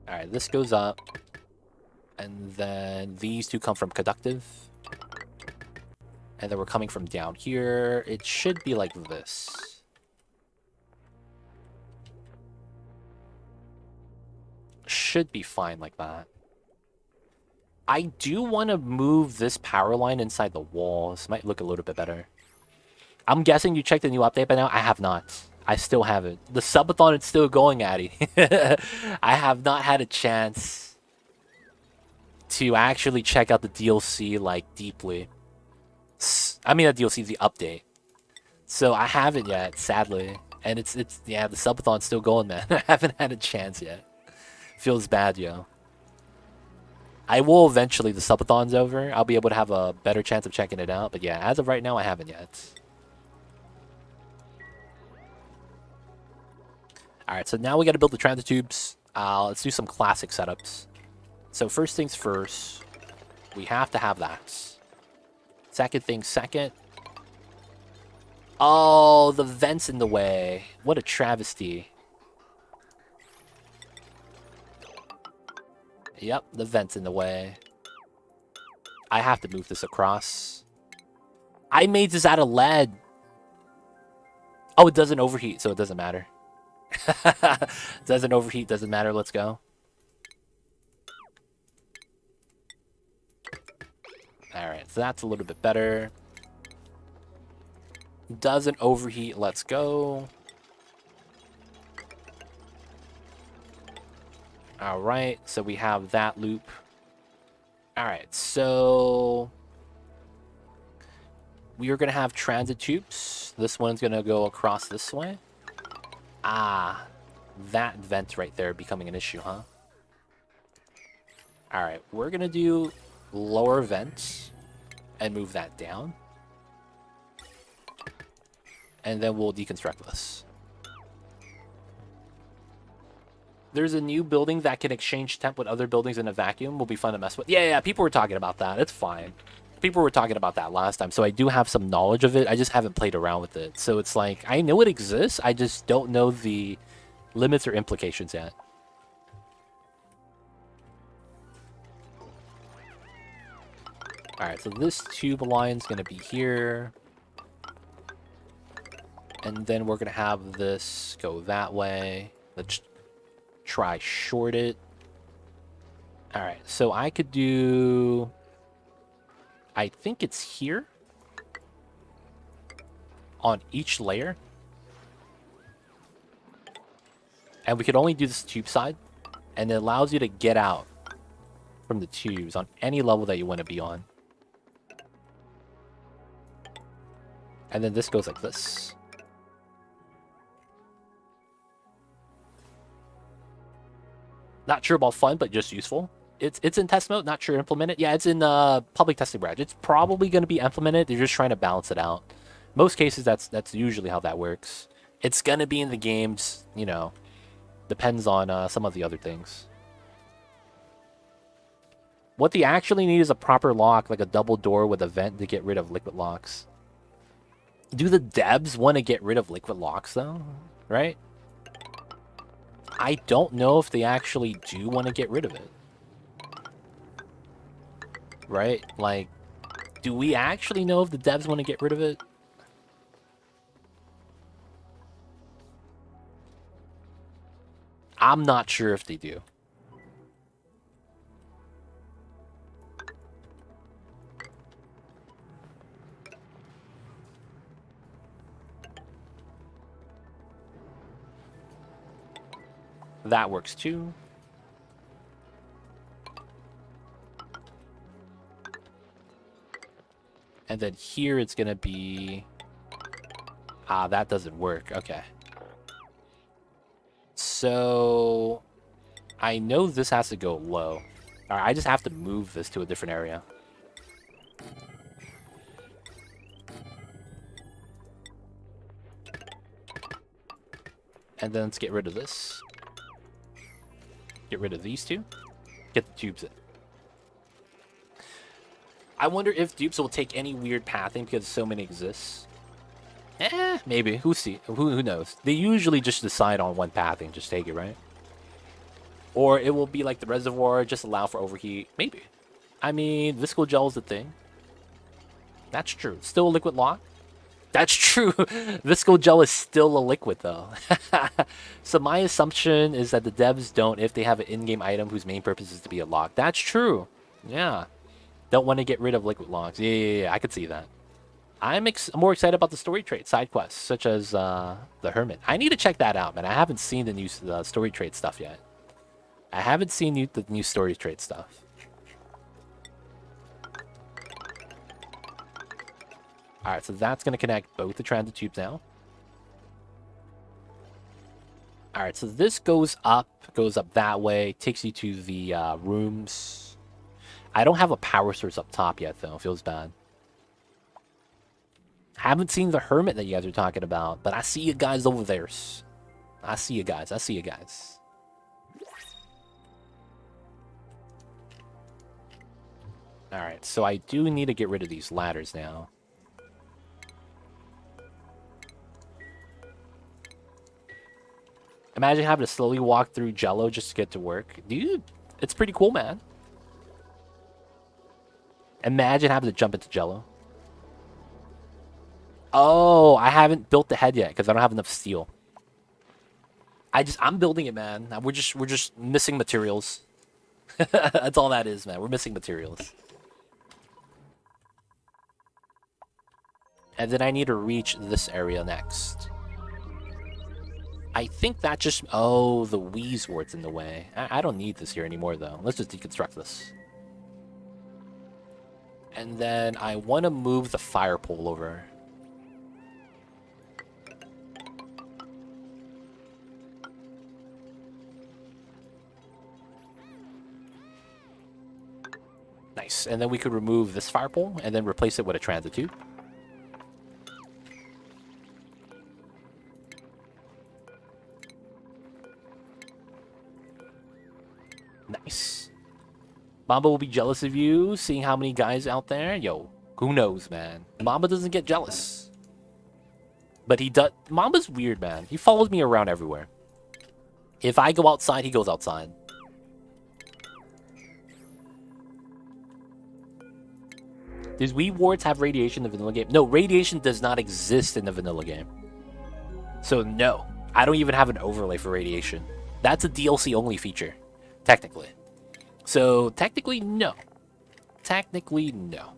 All right, this goes up. And then these two come from conductive. And then we're coming from down here. It should be like this. Should be fine like that. I do want to move this power line inside the wall. This might look a little bit better. I'm guessing you checked the new update by now? I have not. I still haven't. The subathon is still going, Addy. I have not had a chance to actually check out the DLC, like, deeply. I mean, the DLC, the update. So I haven't yet, sadly. And yeah, the subathon's still going, man. I haven't had a chance yet. Feels bad, yo. I will eventually, the subathon's over. I'll be able to have a better chance of checking it out. But yeah, as of right now, I haven't yet. Alright, so now we got to build the transit tubes. Let's do some classic setups. So first things first, we have to have that. Second thing second. Oh, the vent's in the way. What a travesty. Yep, the vent's in the way. I have to move this across. I made this out of lead. Oh, it doesn't overheat, so it doesn't matter. Doesn't overheat, doesn't matter. Let's go. Alright, so that's a little bit better. Doesn't overheat, let's go. Alright, so we have that loop. Alright, so we are going to have transit tubes. This one's going to go across this way. Ah, that vent right there becoming an issue, huh? Alright, we're going to do lower vent and move that down. And then we'll deconstruct this. There's a new building that can exchange temp with other buildings in a vacuum. Will be fun to mess with. Yeah, people were talking about that. It's fine. People were talking about that last time, so I do have some knowledge of it. I just haven't played around with it. So it's like, I know it exists. I just don't know the limits or implications yet. Alright, so this tube line's going to be here. And then we're going to have this go that way. Let's try short it. Alright, so I could do... I think it's here. On each layer. And we could only do this tube side. And it allows you to get out from the tubes on any level that you want to be on. And then this goes like this. Not sure about fun, but just useful. It's in test mode, not sure implemented. Yeah, it's in public testing branch. It's probably going to be implemented. They're just trying to balance it out. Most cases, that's usually how that works. It's going to be in the games, you know. Depends on some of the other things. What they actually need is a proper lock, like a double door with a vent to get rid of liquid locks. Do the devs want to get rid of liquid locks, though? Right? I don't know if they actually do want to get rid of it. Right? Like, do we actually know if the devs want to get rid of it? I'm not sure if they do. That works too. And then here it's going to be... Ah, that doesn't work. Okay. So... I know this has to go low. Alright, I just have to move this to a different area. And then let's get rid of this. Get rid of these two. Get the tubes in. I wonder if Dupes will take any weird pathing because so many exist. Maybe. Who knows? They usually just decide on one pathing, just take it, right? Or it will be like the reservoir, just allow for overheat. Maybe. I mean, visco gel is a thing. That's true. Still a liquid lock? That's true. Visco gel is still a liquid, though. So my assumption is that the devs don't if they have an in-game item whose main purpose is to be a lock. That's true. Yeah. Don't want to get rid of liquid locks. Yeah. I could see that. I'm more excited about the story trait side quests, such as the Hermit. I need to check that out, man. I haven't seen the new story trait stuff yet. I haven't seen the new story trait stuff. Alright, so that's going to connect both the transit tubes now. Alright, so this goes up that way, takes you to the rooms. I don't have a power source up top yet, though. It feels bad. Haven't seen the Hermit that you guys are talking about, but I see you guys over there. I see you guys. Alright, so I do need to get rid of these ladders now. Imagine having to slowly walk through Jello just to get to work. Dude, it's pretty cool, man. Imagine having to jump into Jello. Oh, I haven't built the head yet because I don't have enough steel. I'm building it, man. We're just missing materials. That's all that is, man. We're missing materials. And then I need to reach this area next. I think that just... Oh, the Wheeze ward's in the way. I don't need this here anymore, though. Let's just deconstruct this. And then I want to move the fire pole over. Nice. And then we could remove this fire pole and then replace it with a transit tube. Nice. Mamba will be jealous of you, seeing how many guys out there. Yo, who knows, man? Mamba doesn't get jealous. But he does. Mamba's weird, man. He follows me around everywhere. If I go outside, he goes outside. Does Wii wards have radiation in the vanilla game? No, radiation does not exist in the vanilla game. So no, I don't even have an overlay for radiation. That's a DLC only feature. Technically. So, technically, no. Technically, no.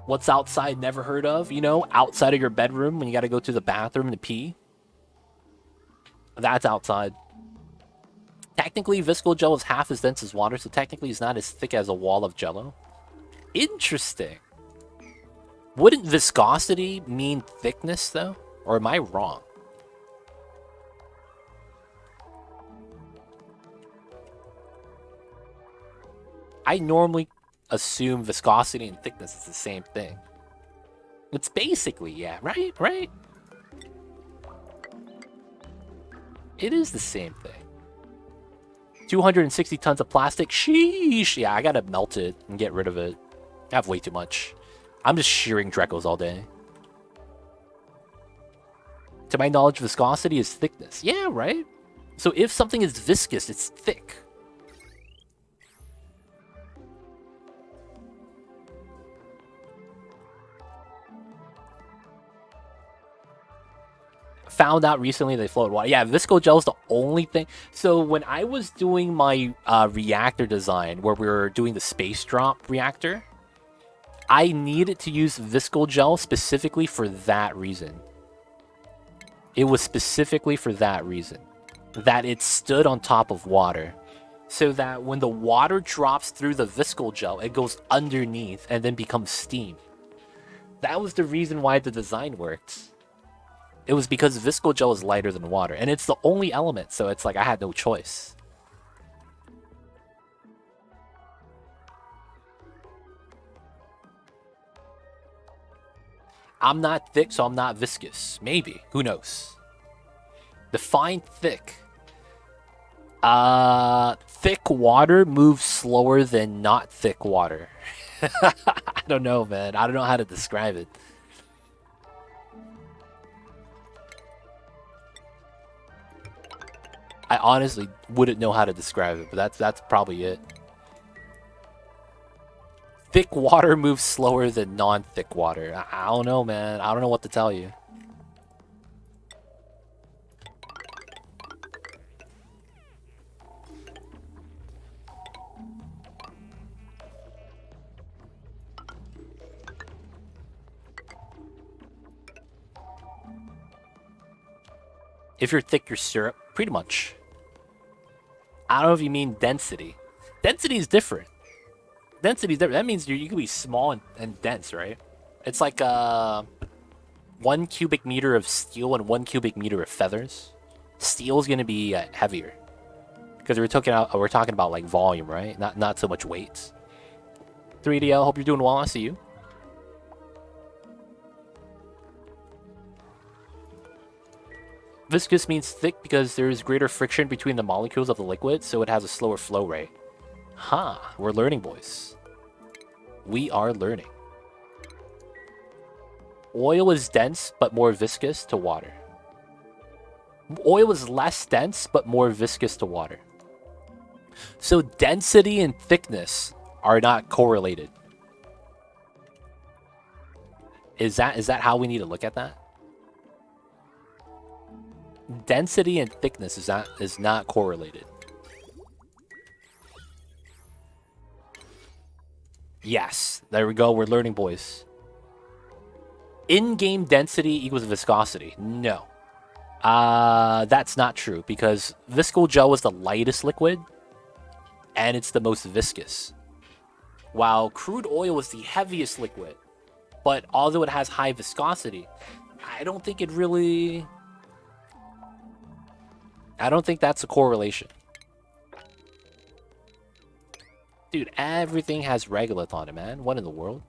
What's outside never heard of? You know, outside of your bedroom when you gotta go to the bathroom to pee. That's outside. Technically, visco gel is half as dense as water, so technically it's not as thick as a wall of jello. Interesting. Wouldn't viscosity mean thickness, though? Or am I wrong? I normally assume viscosity and thickness is the same thing. It's basically, yeah, right? Right? It is the same thing. 260 tons of plastic? Sheesh! Yeah, I gotta melt it and get rid of it. I have way too much. I'm just shearing Drecos all day. To my knowledge, viscosity is thickness. Yeah, right? So if something is viscous, it's thick. Found out recently they float water. Yeah, visco gel is the only thing. So when I was doing my reactor design, where we were doing the space drop reactor, I needed to use visco gel specifically for that reason. It was specifically for that reason. That it stood on top of water. So that when the water drops through the visco gel, it goes underneath and then becomes steam. That was the reason why the design worked. It was because visco gel is lighter than water. And it's the only element, so it's like I had no choice. I'm not thick, so I'm not viscous. Maybe. Who knows? Define thick. Thick water moves slower than not thick water. I don't know, man. I don't know how to describe it. I honestly wouldn't know how to describe it, but that's probably it. Thick water moves slower than non-thick water. I don't know, man. I don't know what to tell you. If you're thick, you're syrup. Pretty much. I don't know if you mean density. Density is different. Density is different. That means you can be small and dense, right? It's like 1 cubic meter of steel and 1 cubic meter of feathers. Steel is gonna be heavier because we're talking about like volume, right? Not so much weight. 3DL, hope you're doing well. I see you. Viscous means thick because there is greater friction between the molecules of the liquid, so it has a slower flow rate. Huh, we're learning, boys. We are learning. Oil is dense but more viscous to water. Oil is less dense but more viscous to water. So density and thickness are not correlated. Is that how we need to look at that? Density and thickness is not correlated. Yes, there we go. We're learning, boys. In-game density equals viscosity. No. That's not true because visco gel is the lightest liquid and it's the most viscous. While crude oil is the heaviest liquid, but although it has high viscosity, I don't think that's a correlation. Dude, everything has regolith on it, man. What in the world?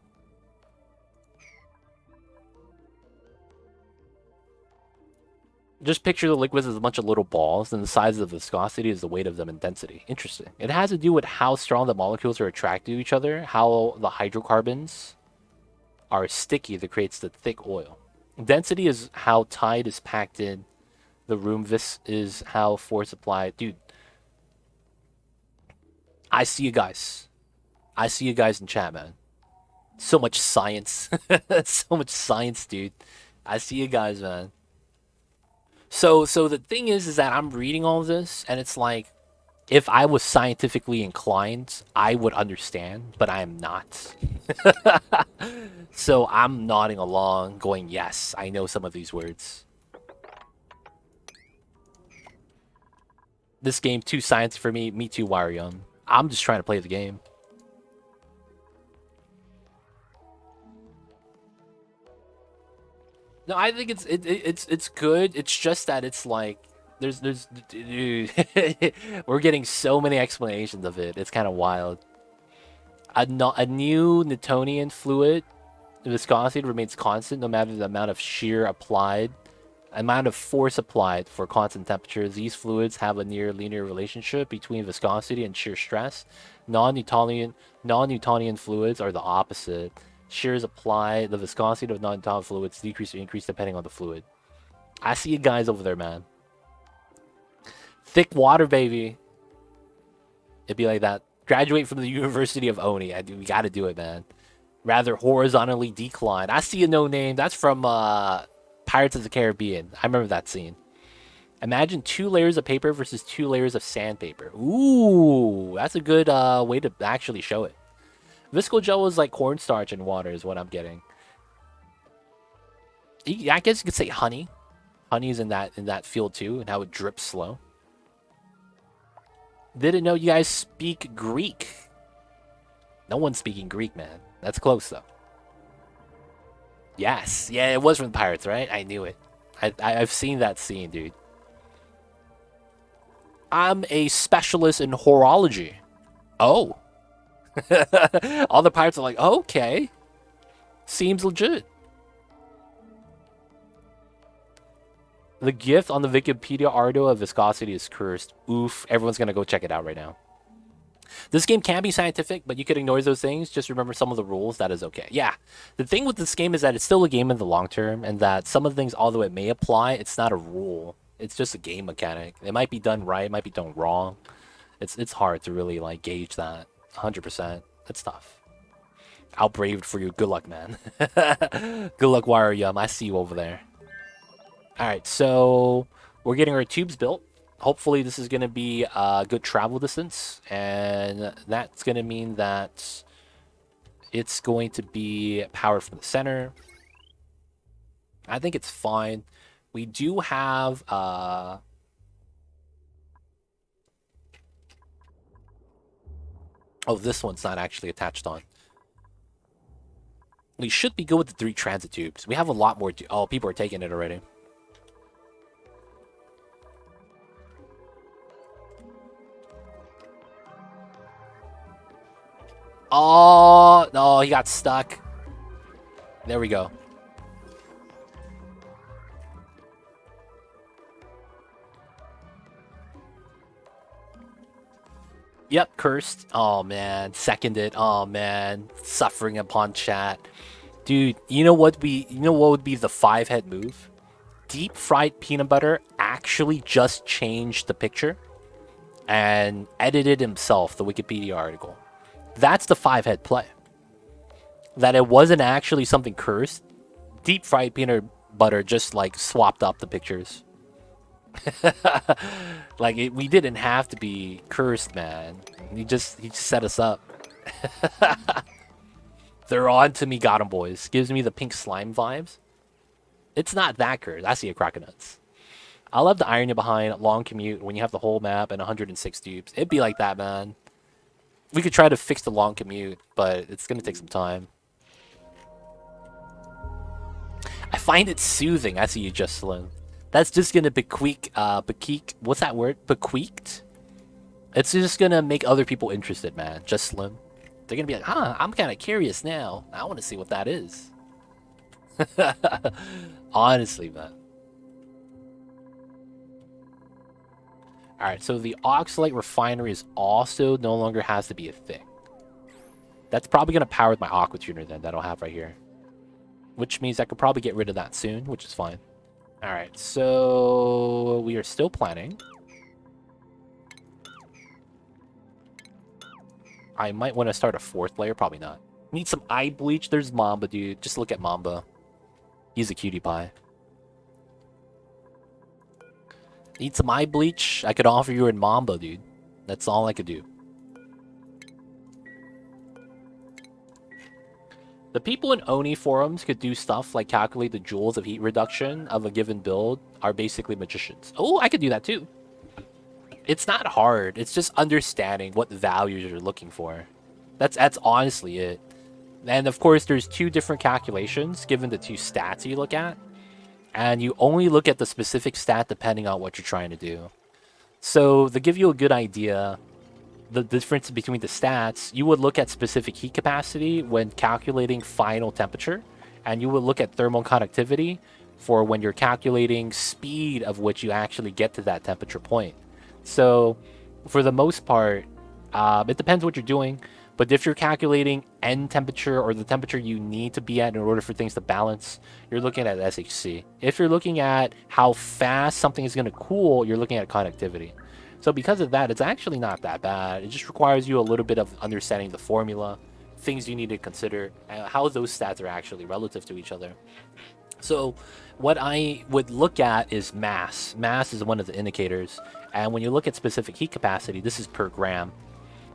Just picture the liquids as a bunch of little balls, and the size of the viscosity is the weight of them in density. Interesting. It has to do with how strong the molecules are attracted to each other, how the hydrocarbons are sticky that creates the thick oil. Density is how tide is packed in the room. Vis is how force applied. Dude, I see you guys. I see you guys in chat, man. So much science. So much science, dude. I see you guys, man. So the thing is that I'm reading all this, and it's like, if I was scientifically inclined, I would understand, but I am not. So I'm nodding along, going, yes, I know some of these words. This game too science for me. Me too, Wario. I'm just trying to play the game. No, I think it's good. It's just that it's like there's dude, we're getting so many explanations of it. It's kind of wild. A new Newtonian fluid viscosity remains constant no matter the amount of force applied for constant temperatures. These fluids have a near linear relationship between viscosity and shear stress. Non-Newtonian fluids are the opposite. Shears apply the viscosity of non-Newtonian fluids decrease or increase depending on the fluid. I see you guys over there, man. Thick water, baby. It'd be like that. Graduate from the University of Oni. We gotta do it, man. Rather horizontally decline. I see a no name. That's from Pirates of the Caribbean. I remember that scene. Imagine 2 layers of paper versus 2 layers of sandpaper. Ooh, that's a good way to actually show it. Visco gel is like cornstarch and water is what I'm getting. I guess you could say honey. Honey's in that field too, and how it drips slow. Didn't know you guys speak Greek. No one's speaking Greek, man. That's close though. Yes, yeah, it was from the Pirates, right? I knew it. I've seen that scene, dude. I'm a specialist in horology. Oh. All the pirates are like, okay. Seems legit. The gift on the Wikipedia article of viscosity is cursed. Oof. Everyone's going to go check it out right now. This game can be scientific, but you could ignore those things. Just remember some of the rules. That is okay. Yeah. The thing with this game is that it's still a game in the long term, and that some of the things, although it may apply, it's not a rule. It's just a game mechanic. It might be done right, it might be done wrong. It's hard to really like gauge that 100%. That's tough. I'll brave for you. Good luck, man. Good luck, Wire Yum. I see you over there. All right, so we're getting our tubes built. Hopefully, this is going to be a good travel distance, and that's going to mean that it's going to be powered from the center. I think it's fine. We do have oh, this one's not actually attached on. We should be good with the 3 transit tubes. We have a lot more. Oh, people are taking it already. Oh, no, he got stuck. There we go. Yep, cursed. Oh, man. Seconded. Oh, man. Suffering upon chat. Dude, you know what would be the 5-head move? Deep fried peanut butter actually just changed the picture and edited himself the Wikipedia article. That's the 5-head play. That it wasn't actually something cursed. Deep fried peanut butter just like swapped up the pictures. Like we didn't have to be cursed, man. He just set us up. They're on to me, got 'em boys. Gives me the pink slime vibes. It's not that cursed. I see a Croconuts. I love the irony behind long commute when you have the whole map and 106 dupes. It'd be like that, man. We could try to fix the long commute, but it's gonna take some time. I find it soothing. I see you, just Slim. That's just gonna bequeak. What's that word? Bequeaked. It's just gonna make other people interested, man. Just Slim. They're gonna be like, huh? I'm kind of curious now. I want to see what that is. Honestly, man. All right, so the Oxalate refinery is also no longer has to be a thing. That's probably gonna power my Aqua Tuner then that I'll have right here, which means I could probably get rid of that soon, which is fine. All right, so we are still planning. I might want to start a 4th layer, probably not. Need some eye bleach. There's Mamba, dude. Just look at Mamba. He's a cutie pie. Need some eye bleach? I could offer you in Mamba, dude. That's all I could do. The people in Oni forums could do stuff like calculate the joules of heat reduction of a given build are basically magicians. Oh, I could do that too. It's not hard. It's just understanding what values you're looking for. That's honestly it. And of course, there's 2 different calculations given the 2 stats you look at. And you only look at the specific stat depending on what you're trying to do. So to give you a good idea, the difference between the stats, you would look at specific heat capacity when calculating final temperature, and you would look at thermal conductivity for when you're calculating speed of which you actually get to that temperature point. So for the most part, it depends what you're doing. But if you're calculating end temperature or the temperature you need to be at in order for things to balance, you're looking at SHC. If you're looking at how fast something is going to cool, you're looking at conductivity. So because of that, it's actually not that bad. It just requires you a little bit of understanding the formula, things you need to consider, and how those stats are actually relative to each other. So what I would look at is mass. Mass is one of the indicators. And when you look at specific heat capacity, this is per gram.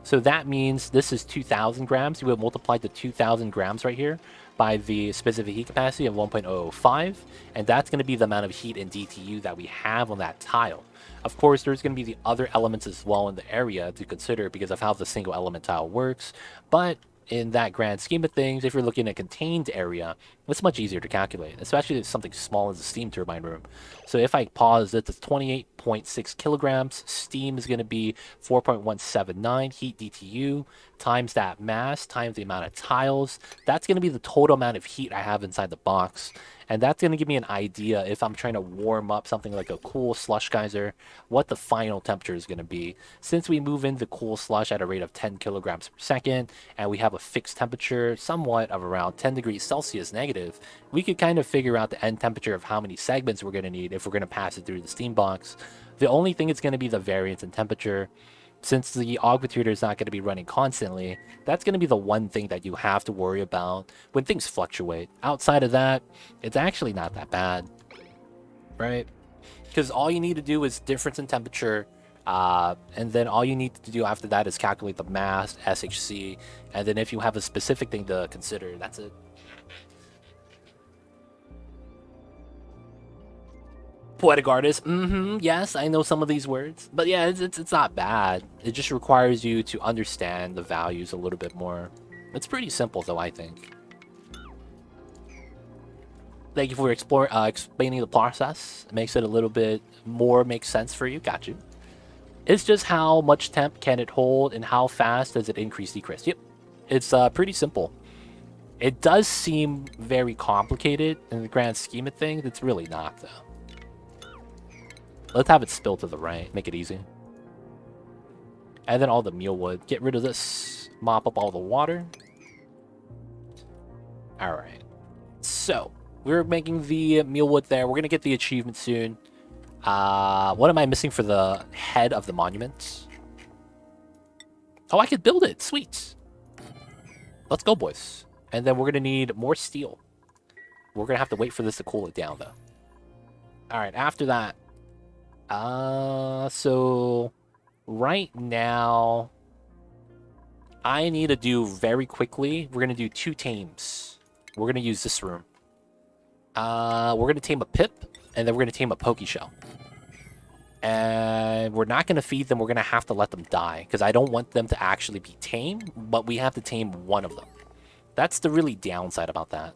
So that means this is 2,000 grams. You would multiply the 2,000 grams right here by the specific heat capacity of 1.005. And that's going to be the amount of heat in DTU that we have on that tile. Of course, there's going to be the other elements as well in the area to consider because of how the single element tile works. But in that grand scheme of things, if you're looking at a contained area, it's much easier to calculate, especially if something small as a steam turbine room. So if I pause it, it's 28.6 kilograms. Steam is going to be 4.179 heat DTU times that mass times the amount of tiles. That's going to be the total amount of heat I have inside the box. And that's going to give me an idea if I'm trying to warm up something like a cool slush geyser, what the final temperature is going to be. Since we move into cool slush at a rate of 10 kilograms per second, and we have a fixed temperature somewhat of around 10 degrees Celsius negative, we could kind of figure out the end temperature of how many segments we're going to need if we're going to pass it through the steam box. The only thing is going to be the variance in temperature. Since the augmentator is not going to be running constantly, that's going to be the one thing that you have to worry about when things fluctuate. Outside of that, it's actually not that bad, right? Because all you need to do is difference in temperature, and then all you need to do after that is calculate the mass, SHC, and then if you have a specific thing to consider, that's it. Poetic artist, yes, I know some of these words. But yeah, it's not bad. It just requires you to understand the values a little bit more. It's pretty simple, though, I think. Thank you for explaining the process. It makes it a little bit more make sense for you. Got you. It's just how much temp can it hold and how fast does it increase, decrease. Yep. It's pretty simple. It does seem very complicated in the grand scheme of things. It's really not, though. Let's have it spill to the right. Make it easy. And then all the mealwood. Get rid of this. Mop up all the water. Alright. So, we're making the mealwood there. We're going to get the achievement soon. What am I missing for the head of the monument? Oh, I could build it. Sweet. Let's go, boys. And then we're going to need more steel. We're going to have to wait for this to cool it down, though. Alright, after that. So right now I need to do very quickly. We're gonna do 2 tames. We're gonna use this room. We're gonna tame a pip, and then we're gonna tame a pokeshell. And we're not gonna feed them. We're gonna have to let them die because I don't want them to actually be tamed, but we have to tame one of them. That's the really downside about that.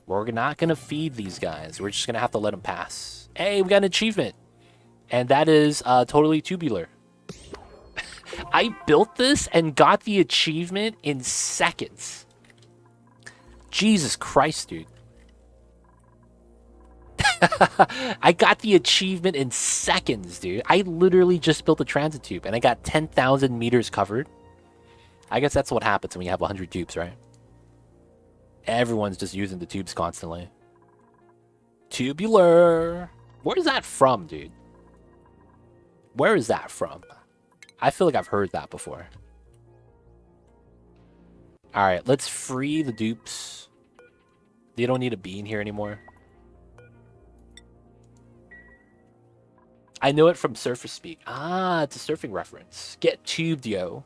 We're not gonna feed these guys. We're just gonna have to let them pass. Hey, we got an achievement. And that is totally tubular. I built this and got the achievement in seconds. Jesus Christ, dude. I got the achievement in seconds, dude. I literally just built a transit tube and I got 10,000 meters covered. I guess that's what happens when you have 100 dupes, right? Everyone's just using the tubes constantly. Tubular. Where's that from, dude? Where is that from? I feel like I've heard that before. Alright, let's free the dupes. They don't need to be in here anymore. I know it from Surfer Speak. Ah, it's a surfing reference. Get tubed, yo.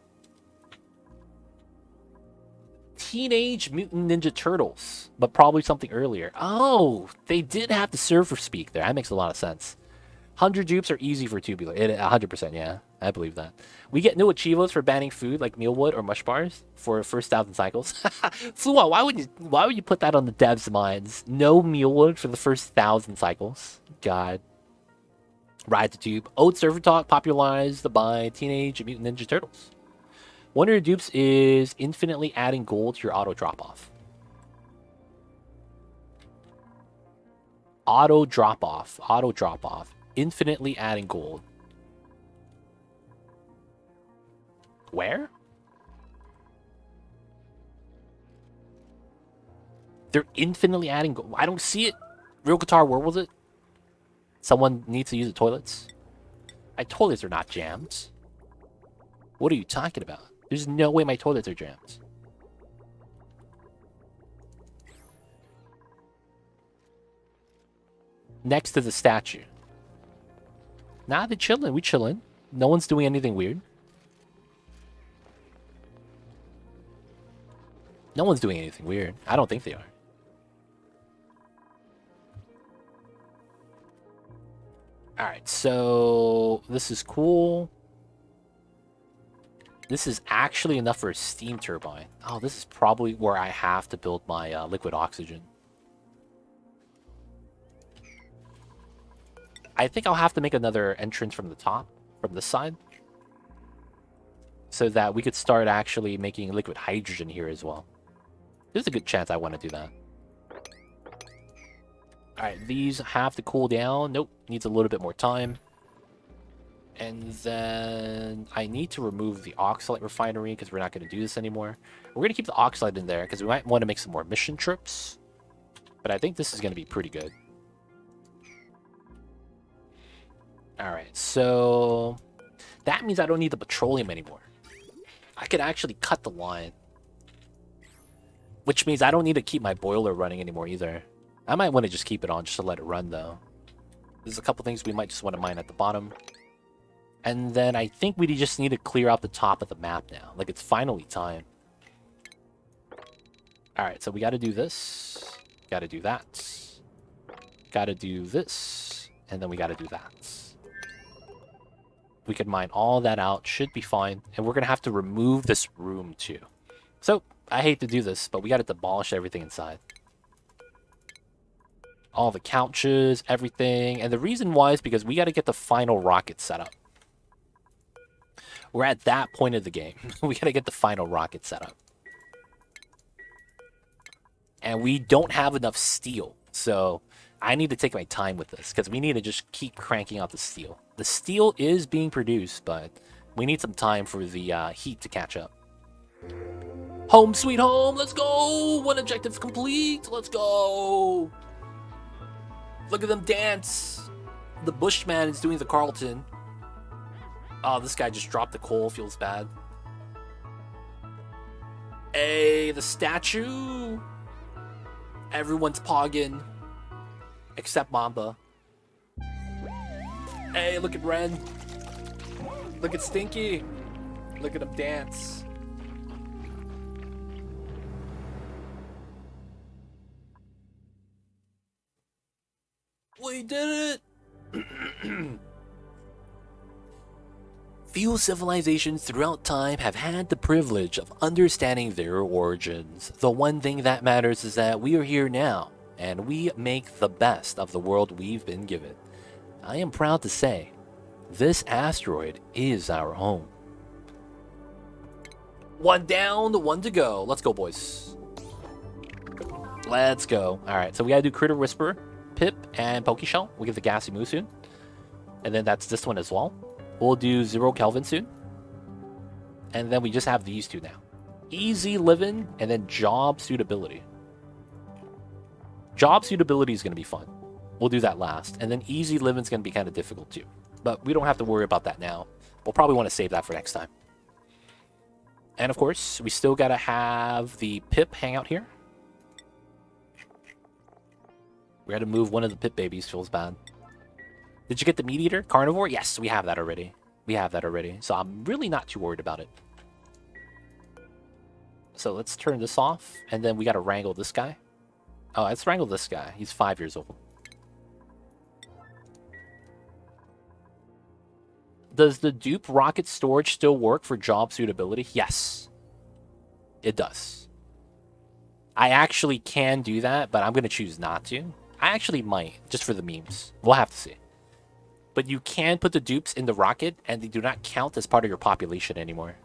Teenage Mutant Ninja Turtles, but probably something earlier. Oh, they did have the Surfer Speak there. That makes a lot of sense. 100 dupes are easy for tubular. 100%, yeah. I believe that. We get new achievos for banning food like mealwood or mush bars for first 1,000 cycles. Flua, why would you put that on the devs' minds? No mealwood for the first 1,000 cycles. God. Ride the tube. Old server talk popularized by Teenage Mutant Ninja Turtles. One of your dupes is infinitely adding gold to your auto drop-off. Auto drop-off. Auto drop-off. Infinitely adding gold. Where? They're infinitely adding gold. I don't see it. Real Guitar, where was it? Someone needs to use the toilets. My toilets are not jammed. What are you talking about? There's no way my toilets are jammed. Next to the statue. Nah, they're chilling. We chilling. No one's doing anything weird. No one's doing anything weird. I don't think they are. Alright, so this is cool. This is actually enough for a steam turbine. Oh, this is probably where I have to build my liquid oxygen. I think I'll have to make another entrance from the top, from this side. So that we could start actually making liquid hydrogen here as well. There's a good chance I want to do that. Alright, these have to cool down. Nope, needs a little bit more time. And then I need to remove the Oxalate refinery because we're not going to do this anymore. We're going to keep the Oxalate in there because we might want to make some more mission trips. But I think this is going to be pretty good. Alright, so that means I don't need the petroleum anymore. I could actually cut the line. Which means I don't need to keep my boiler running anymore either. I might want to just keep it on just to let it run though. There's a couple things we might just want to mine at the bottom. And then I think we just need to clear out the top of the map now. Like, it's finally time. Alright, so we gotta do this. Gotta do that. Gotta do this. And then we gotta do that. We can mine all that out. Should be fine. And we're gonna have to remove this room too. So, I hate to do this, but we gotta demolish everything inside. All the couches, everything. And the reason why is because we gotta get the final rocket set up. We're at that point of the game. We gotta get the final rocket set up. And we don't have enough steel. So I need to take my time with this because we need to just keep cranking out the steel. The steel is being produced, but we need some time for the heat to catch up. Home sweet home, let's go! One objective complete, let's go! Look at them dance! The Bushman is doing the Carlton. Oh, this guy just dropped the coal, feels bad. Hey, the statue! Everyone's pogging. Except Mamba. Hey, look at Ren. Look at Stinky. Look at him dance. We did it! Few civilizations throughout time have had the privilege of understanding their origins. The one thing that matters is that we are here now, and we make the best of the world we've been given. I am proud to say, this asteroid is our home. One down, one to go. Let's go, boys. Let's go. Alright, so we gotta do Critter Whisperer, Pip, and Pokeshell. We'll get the Gassy Moo soon. And then that's this one as well. We'll do 0 Kelvin soon. And then we just have these two now. Easy living and then job suitability. Job suitability is going to be fun. We'll do that last. And then easy living is going to be kind of difficult too. But we don't have to worry about that now. We'll probably want to save that for next time. And of course, we still got to have the Pip hang out here. We got to move one of the Pip babies. Feels bad. Did you get the Meat Eater? Carnivore? Yes, we have that already. We have that already. So I'm really not too worried about it. So let's turn this off. And then we got to wrangle this guy. Oh, let's wrangle this guy. He's 5 years old. Does the Dupe rocket storage still work for job suitability? Yes. It does. I actually can do that, but I'm going to choose not to. I actually might, just for the memes. We'll have to see. But you can put the dupes in the rocket, and they do not count as part of your population anymore.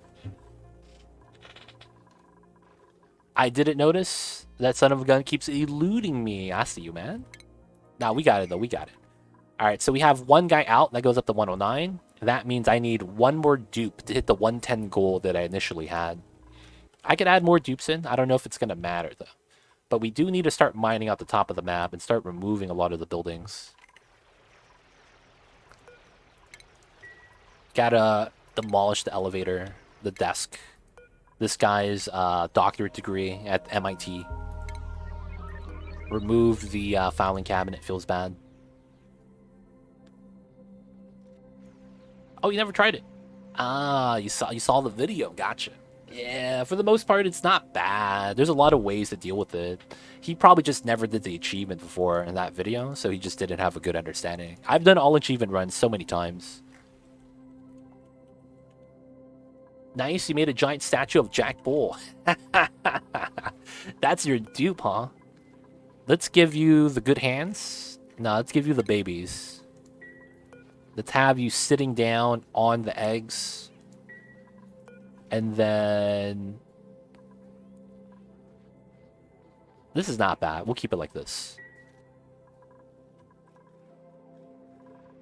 I didn't notice. That son of a gun keeps eluding me. I see you, man. Nah, we got it, though. We got it. Alright, so we have one guy out. That goes up to 109. That means I need one more dupe to hit the 110 goal that I initially had. I could add more dupes in. I don't know if it's going to matter, though. But we do need to start mining out the top of the map and start removing a lot of the buildings. Gotta demolish the elevator, the desk. This guy's doctorate degree at MIT. Remove the filing cabinet, feels bad. Oh, you never tried it? Ah, you saw the video, gotcha. Yeah, for the most part, it's not bad. There's a lot of ways to deal with it. He probably just never did the achievement before in that video, so he just didn't have a good understanding. I've done all achievement runs so many times. Nice, you made a giant statue of Jack Bull. That's your dupe, huh? Let's give you the good hands. No, let's give you the babies. Let's have you sitting down on the eggs. And then... This is not bad. We'll keep it like this.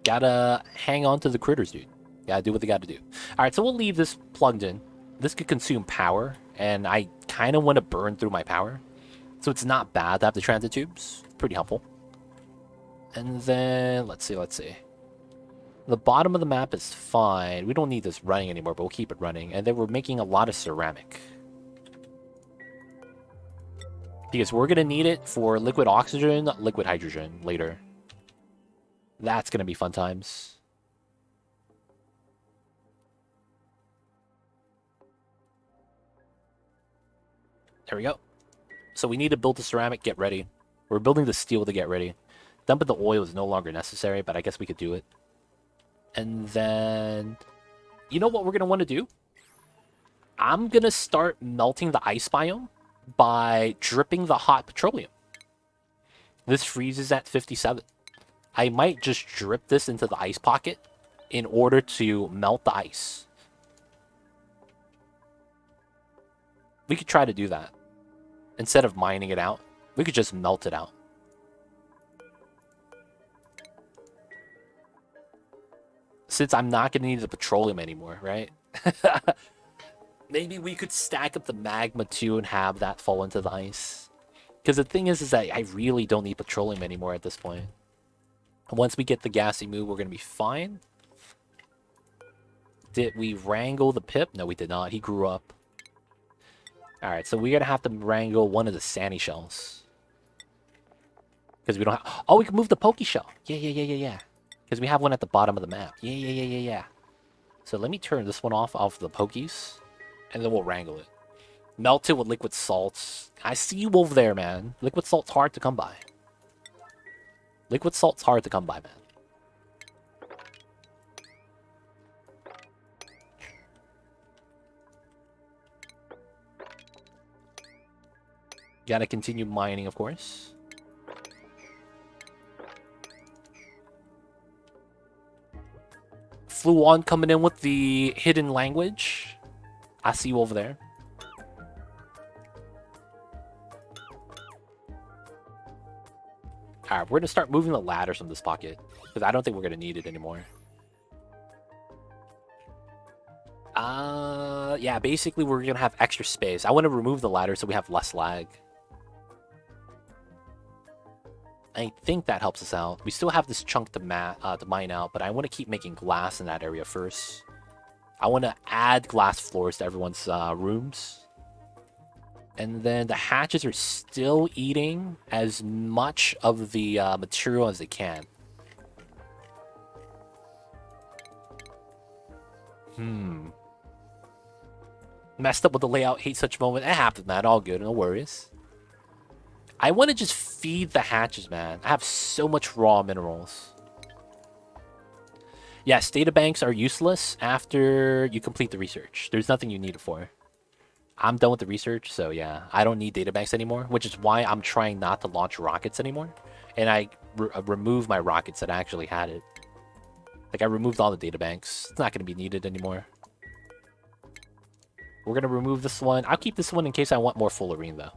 Gotta hang on to the critters, dude. Gotta do what they gotta do. Alright, so we'll leave this plugged in. This could consume power, and I kind of want to burn through my power. So it's not bad to have the transit tubes. Pretty helpful. And then, let's see. The bottom of the map is fine. We don't need this running anymore, but we'll keep it running. And then we're making a lot of ceramic. Because we're going to need it for liquid oxygen, liquid hydrogen later. That's going to be fun times. There we go. So we need to build the ceramic, get ready. We're building the steel to get ready. Dumping the oil is no longer necessary, but I guess we could do it. And then, you know what we're going to want to do? I'm going to start melting the ice biome by dripping the hot petroleum. This freezes at 57. I might just drip this into the ice pocket in order to melt the ice. We could try to do that. Instead of mining it out, we could just melt it out. Since I'm not going to need the petroleum anymore, right? Maybe we could stack up the magma too and have that fall into the ice. Because the thing is that I really don't need petroleum anymore at this point. Once we get the gassy move, we're going to be fine. Did we wrangle the pip? No, we did not. He grew up. Alright, so we're going to have to wrangle one of the sandy shells. Because we don't have... Oh, we can move the pokey shell. Yeah. Because we have one at the bottom of the map. Yeah. So let me turn this one off the pokies. And then we'll wrangle it. Melt it with liquid salts. I see you over there, man. Liquid salt's hard to come by. Liquid salt's hard to come by, man. Gotta continue mining, of course. Fluon coming in with the hidden language. I see you over there. Alright, we're going to start moving the ladders from this pocket. Because I don't think we're going to need it anymore. Yeah, basically we're going to have extra space. I want to remove the ladder so we have less lag. I think that helps us out. We still have this chunk to mine out, but I want to keep making glass in that area first. I want to add glass floors to everyone's rooms. And then the hatches are still eating as much of the material as they can. Messed up with the layout. Hate such moment. It happens, man. All good. No worries. I want to just feed the hatches, man. I have so much raw minerals. Yes, databanks are useless after you complete the research. There's nothing you need it for. I'm done with the research, so yeah. I don't need databanks anymore, which is why I'm trying not to launch rockets anymore. And I removed my rockets that actually had it. Like, I removed all the databanks. It's not going to be needed anymore. We're going to remove this one. I'll keep this one in case I want more fullerene, though.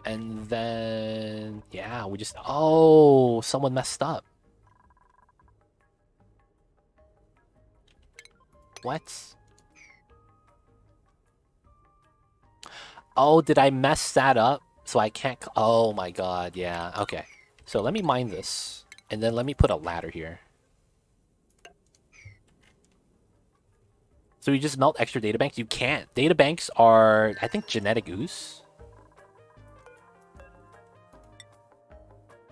And then, yeah, we just... Oh, someone messed up. What? Oh, did I mess that up? So I can't... Oh my god, yeah. Okay. So let me mine this. And then let me put a ladder here. So you just melt extra databanks? You can't. Databanks are, I think, genetic ooze.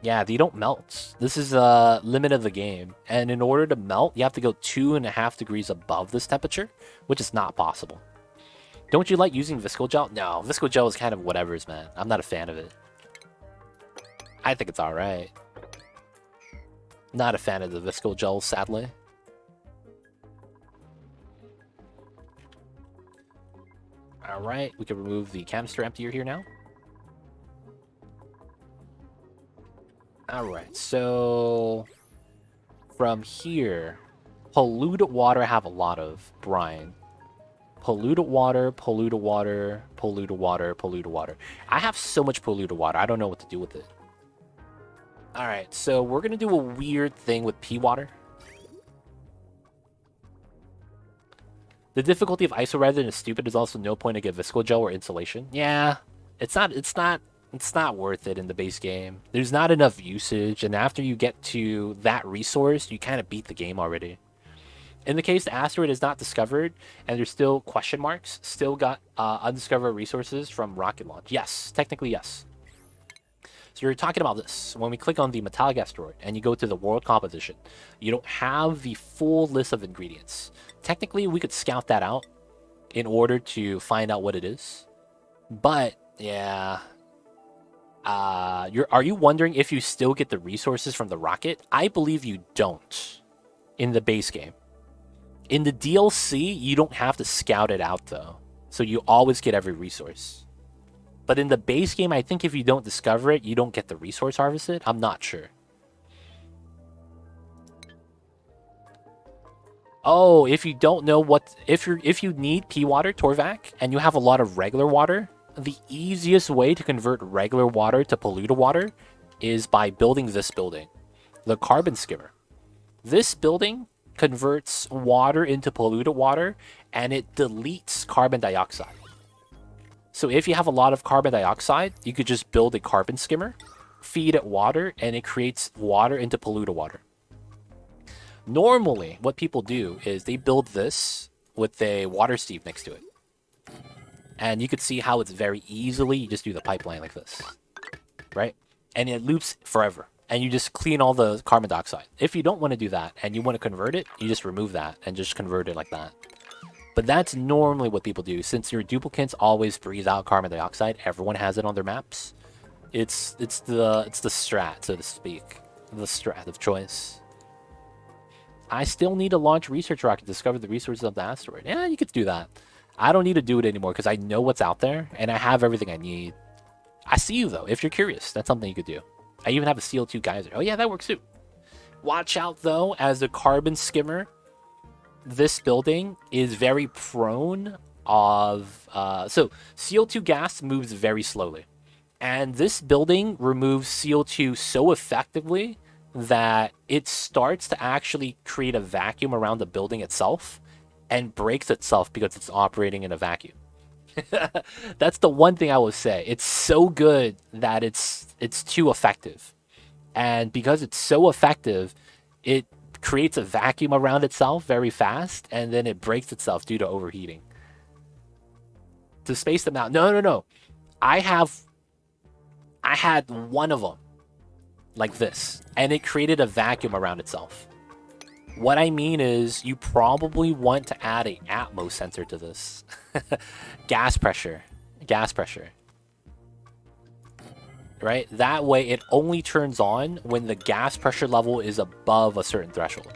Yeah, they don't melt. This is a limit of the game. And in order to melt, you have to go 2.5 degrees above this temperature, which is not possible. Don't you like using Visco Gel? No, Visco Gel is kind of whatever's, man. I'm not a fan of it. I think it's alright. Not a fan of the Visco Gel, sadly. Alright, we can remove the canister emptier here now. Alright, so... From here... Polluted water I have a lot of. Brine. Polluted water, polluted water, polluted water, polluted water. I have so much polluted water, I don't know what to do with it. Alright, so we're gonna do a weird thing with pea water. The difficulty of ISO rather than stupid is also no point to get visco gel or insulation. Yeah, it's not worth it in the base game. There's not enough usage, and after you get to that resource, you kind of beat the game already. In the case the asteroid is not discovered, and there's still question marks, still got undiscovered resources from rocket launch. Yes, technically yes. So you're talking about this. When we click on the metallic asteroid and you go to the world composition, you don't have the full list of ingredients. Technically, we could scout that out in order to find out what it is. But yeah, are you wondering if you still get the resources from the rocket? I believe you don't in the base game. In the DLC, you don't have to scout it out though, so you always get every resource. But in the base game, I think if you don't discover it, you don't get the resource harvested. I'm not sure. Oh, if you don't know what if you need pea water, Torvac, and you have a lot of regular water, the easiest way to convert regular water to polluted water is by building this building, the carbon skimmer. This building converts water into polluted water and it deletes carbon dioxide. So if you have a lot of carbon dioxide, you could just build a carbon skimmer, feed it water, and it creates water into polluted water. Normally, what people do is they build this with a water sieve next to it. And you could see how it's very easily, you just do the pipeline like this, right? And it loops forever. And you just clean all the carbon dioxide. If you don't want to do that and you want to convert it, you just remove that and just convert it like that. But that's normally what people do. Since your duplicates always breathe out carbon dioxide, everyone has it on their maps. It's the strat, so to speak. The strat of choice. I still need to launch research rocket to discover the resources of the asteroid. Yeah, you could do that. I don't need to do it anymore because I know what's out there and I have everything I need. I see you though. If you're curious, that's something you could do. I even have a CO2 geyser. Oh yeah, that works too. Watch out though, as the carbon skimmer, this building is very prone of so CO2 gas moves very slowly, and this building removes CO2 so effectively that it starts to actually create a vacuum around the building itself and breaks itself because it's operating in a vacuum. That's the one thing I will say. It's so good that it's too effective. And because it's so effective, it creates a vacuum around itself very fast, and then it breaks itself due to overheating. To space them out. No. I had one of them like this, and it created a vacuum around itself. What I mean is you probably want to add a Atmos sensor to this. Gas pressure. Right? That way it only turns on when the gas pressure level is above a certain threshold.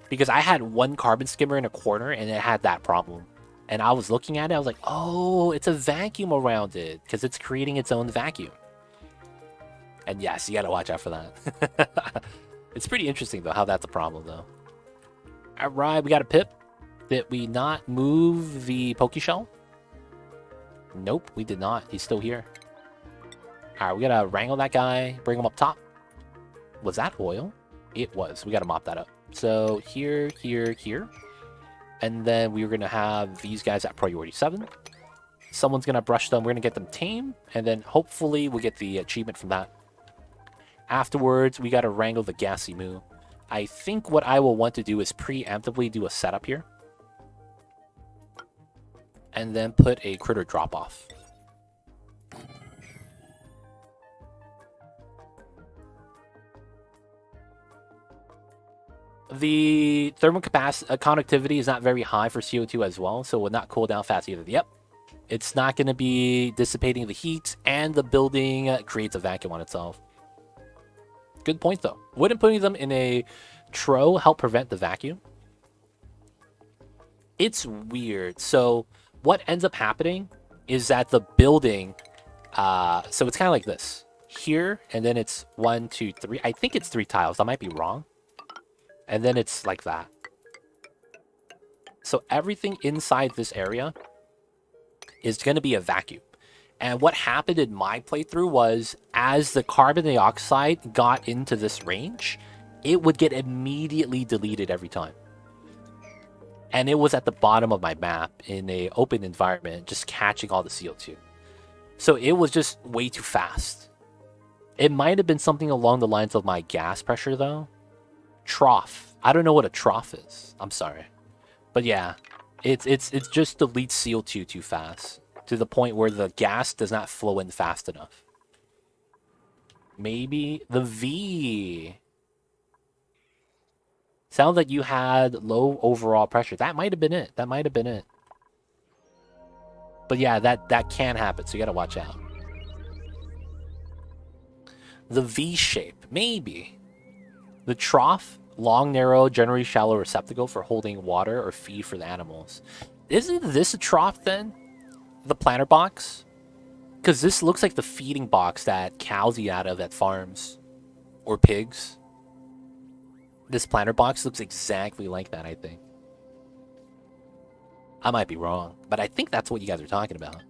Because I had one carbon skimmer in a corner and it had that problem. And I was looking at it, I was like, oh, it's a vacuum around it because it's creating its own vacuum. And yes, you gotta watch out for that. It's pretty interesting though, how that's a problem though. Alright, we got a pip. Did we not move the Pokeshell? Nope, we did not. He's still here. Alright, we gotta wrangle that guy, bring him up top. Was that oil? It was. We gotta mop that up. So here. And then we're gonna have these guys at priority 7. Someone's gonna brush them. We're gonna get them tame. And then hopefully we'll get the achievement from that. Afterwards, we gotta wrangle the gassy moo. I think what I will want to do is preemptively do a setup here. And then put a critter drop off. The thermal capacity conductivity is not very high for CO2 as well, so it will not cool down fast either. Yep. It's not going to be dissipating the heat, and the building creates a vacuum on itself. Good point, though. Wouldn't putting them in a tro help prevent the vacuum? It's weird. So what ends up happening is that the building, so it's kind of like this. Here, and then it's 1, 2, 3. I think it's 3 tiles. I might be wrong. And then it's like that. So everything inside this area is going to be a vacuum. And what happened in my playthrough was as the carbon dioxide got into this range, it would get immediately deleted every time. And it was at the bottom of my map in a open environment, just catching all the CO2. So it was just way too fast. It might have been something along the lines of my gas pressure though. Trough. I don't know what a trough is. I'm sorry. But yeah, it's just deletes CO2 too fast to the point where the gas does not flow in fast enough. Maybe the V. Sounds like you had low overall pressure. That might have been it. That might have been it. But yeah, that can happen, so you gotta watch out. The V shape, maybe. The trough, long, narrow, generally shallow receptacle for holding water or feed for the animals. Isn't this a trough then? The planter box? Because this looks like the feeding box that cows eat out of at farms. Or pigs. This planter box looks exactly like that, I think. I might be wrong, but I think that's what you guys are talking about.